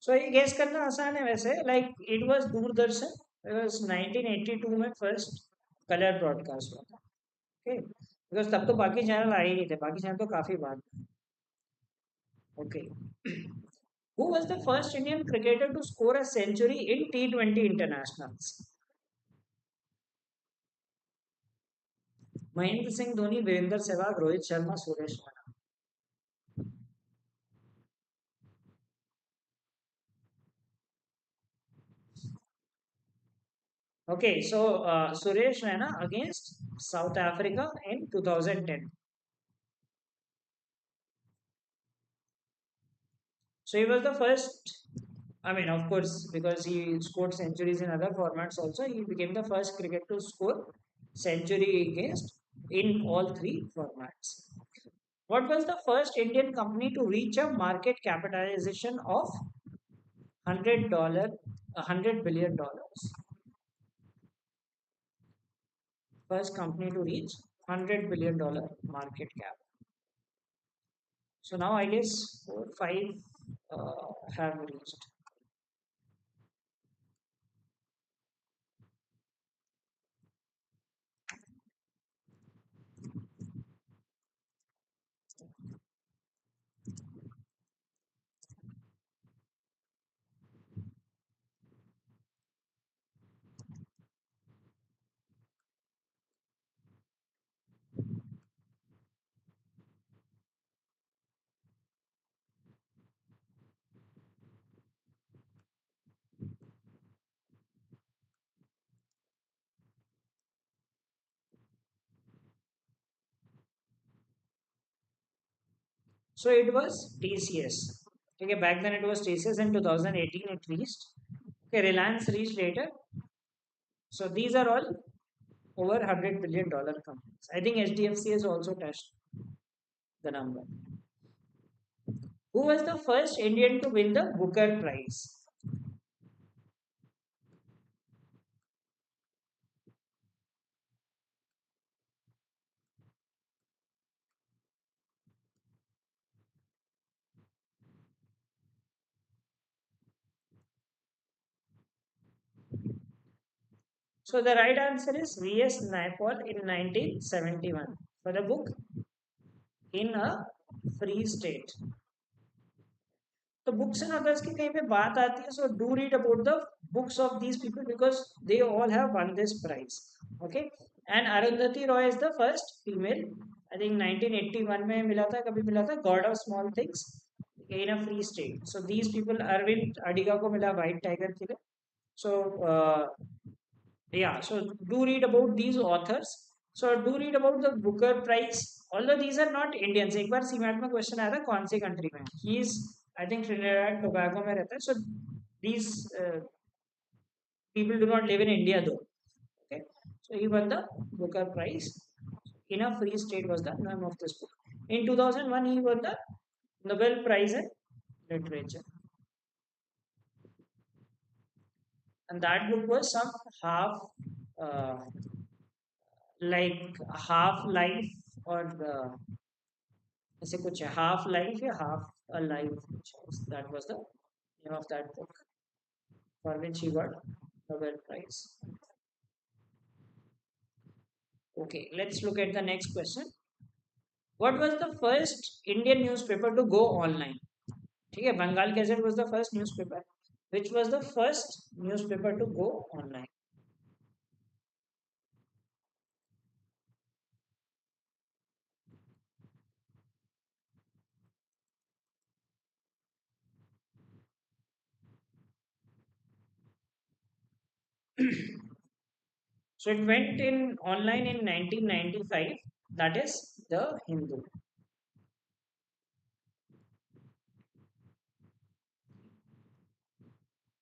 [SPEAKER 1] So ये guess करना आसान है वैसे, like it was Doordarshan, it was 1982 में first color broadcast हुआ था. Okay, because तब तो बाकी चैनल आए ही नहीं थे, बाकी चैनल तो काफी बाद. Okay. Who was the first Indian cricketer to score a century in T20 internationals? Mahendra Singh Dhoni, Virender Sehwag, Rohit Sharma, Suresh Raina. Okay, so Suresh Raina against South Africa in 2010. So he was the first. I mean, of course, because he scored centuries in other formats also, he became the first cricketer to score century against in all three formats. What was the first Indian company to reach a market capitalization of $100, $100 billion? First company to reach $100 billion market cap. So now I guess four, five have reached. So it was TCS. Okay, back then it was TCS. In 2018 it reached. Okay, Reliance reached later. So these are all over $100 billion companies. I think HDFC has also touched the number. Who was the first Indian to win the Booker Prize? So the right answer is V.S. Naipaul in 1971 for the book In a Free State. तो books and others की कहीं पे बात आती है, so do read about the books of these people because they all have won this prize. Okay, and Arundhati Roy is the first female. I think 1981 में मिला था, कभी मिला था, God of Small Things in a free state. So these people, Aravind Adiga को मिला white tiger के लिए. सो yeah, so do read about these authors. So do read about the Booker Prize. Although these are not Indians. एक बार CMAT में question आया था कौन सी country में. He is, I think, Trinidad Tobago में रहता है. So these people do not live in India though. Okay, so he won the Booker Prize. In a Free State was the name of this book. In 2001 he won the Nobel Prize in Literature, and that book was some half. Uh, like half life or ऐसे कुछ है, half life या half alive, that was the name of that book for which he got Nobel Prize. Okay, let's look at the next question. What was the first Indian newspaper to go online? ठीक है, Bengal Gazette was the first newspaper. Which was the first newspaper to go online? So it went in online in 1995. That is the Hindu.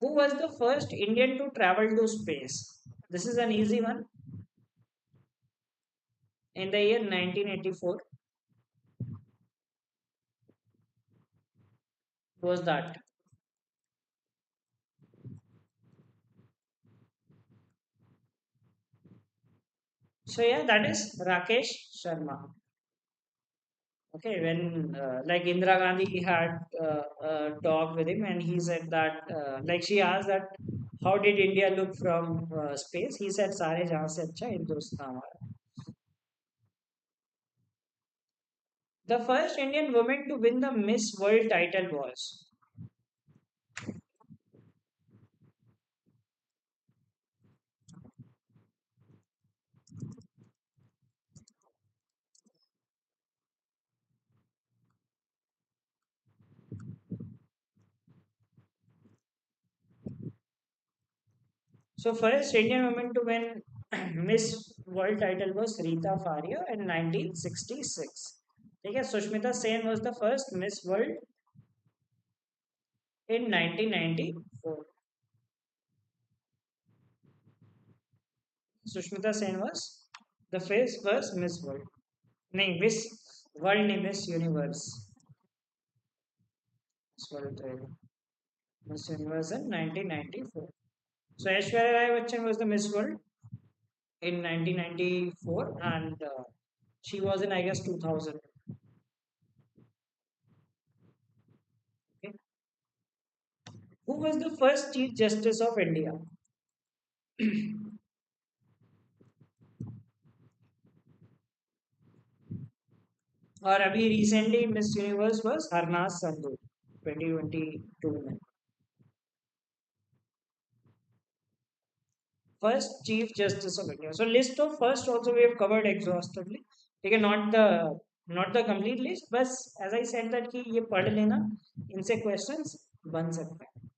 [SPEAKER 1] Who was the first Indian to travel to space? This is an easy one. In the year 1984 was that. So yeah, that is Rakesh Sharma. Okay, when like Indira Gandhi had a talk with him, and he said that like she asked that how did India look from space? He said सारे जहां से अच्छा हिंदुस्तान हमारा. The first Indian woman to win the Miss World title was. So first Indian woman to win Miss World title was Rita Faria in 1966. ठीक है, Sushmita Sen was the first Miss World in 1994. Sushmita Sen was the first Miss World. नहीं, Miss World नहीं, Miss Universe. Miss World title. Miss Universe in 1994. So Aishwarya Rai Bachchan was the Miss World in 1994, and she was in, I guess, 2000. Okay. Who was the first Chief Justice of India? और अभी recently Miss Universe was Harnaaz Sandhu 2022 में. First Chief Justice of India. So list of first also we have covered exhaustively. ठीक है, not the complete list, बस as I said that कि ये पढ़ लेना, इनसे questions बन सकते हैं.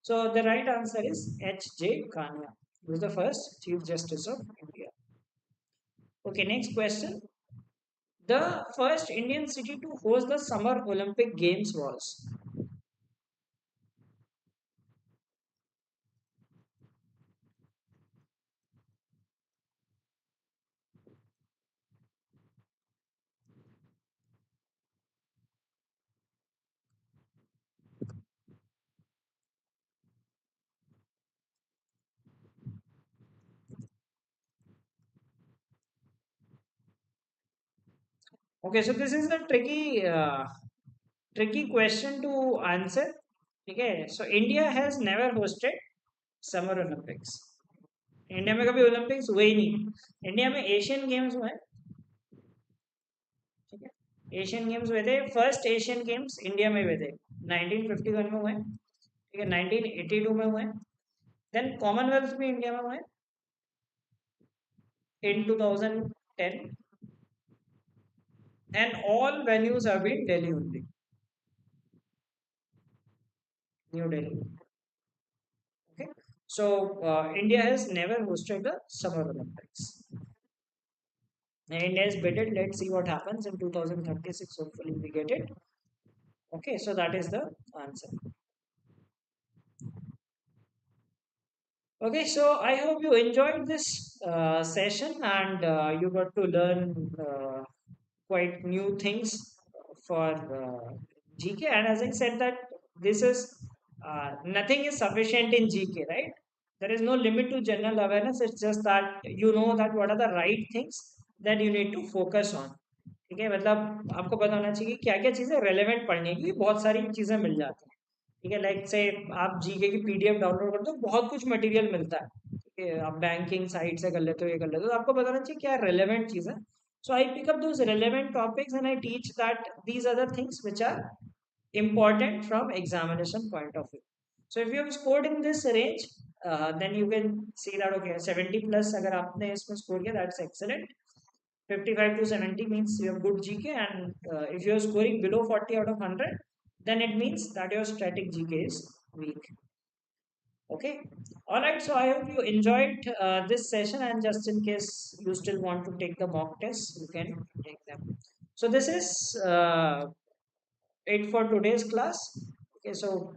[SPEAKER 1] So the right answer is H. J. Kania, who is the first Chief Justice of India. Okay, next question. The first Indian city to host the Summer Olympic Games was. Okay, so this is a tricky question to answer. Okay, so India has never hosted summer Olympics. India में कभी Olympics हुए ही नहीं. India में Asian games हुए. ठीक है, Asian games हुए थे. फर्स्ट एशियन गेम्स इंडिया में हुए थे 1951 में हुए. ठीक है, 1982 में हुए. देन कॉमनवेल्थ भी इंडिया में हुए in 2010, and all venues have been Delhi only, New Delhi. Okay, so India has never hosted the Summer Olympics. And India is bidded. Let's see what happens in 2036. Hopefully, we get it. Okay, so that is the answer. Okay, so I hope you enjoyed this session, and you got to learn quite new things for GK. And as I said, that this is nothing is sufficient in GK, right? There is no limit to general awareness. It's just that you know that what are the right things that you need to focus on. ठीक है, मतलब आपको पता होना चाहिए कि क्या क्या चीज़ें रेलेवेंट पढ़ने की, बहुत सारी चीज़ें मिल जाती हैं. ठीक है, लाइक से आप जीके की पीडीएफ डाउनलोड करते हो, बहुत कुछ मटेरियल मिलता है. ठीक है, आप बैंकिंग साइट से कर लेते हो, ये कर लेते हो, तो आपको बताना चाहिए क्या रेलेवेंट चीज़ है. So I pick up those relevant topics and I teach that these are the things which are important from examination point of view. So if you have scored in this range, then you can see that okay, 70 plus अगर आपने इसमें score किया, that's excellent. 55 to 70 means you have good GK, and if you are scoring below 40 out of 100, then it means that your static GK is weak. Okay. All right. So I hope you enjoyed this session, and just in case you still want to take the mock test, you can take them. So this is it for today's class. Okay. So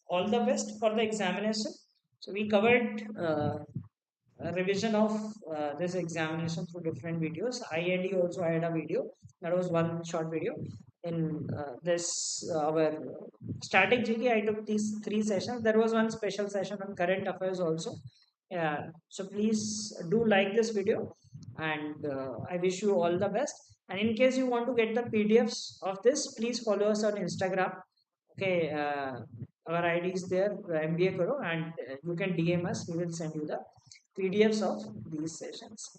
[SPEAKER 1] all the best for the examination. So we covered a revision of this examination through different videos. IND also had a video. That was one short video. In this our static GK, I took these three sessions. There was one special session on current affairs also. Yeah. So please do like this video, and I wish you all the best. And in case you want to get the PDFs of this, please follow us on Instagram. Okay, our ID is there, MBA Karo, and you can DM us. We will send you the PDFs of these sessions.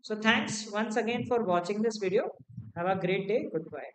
[SPEAKER 1] So thanks once again for watching this video. Have a great day. Goodbye.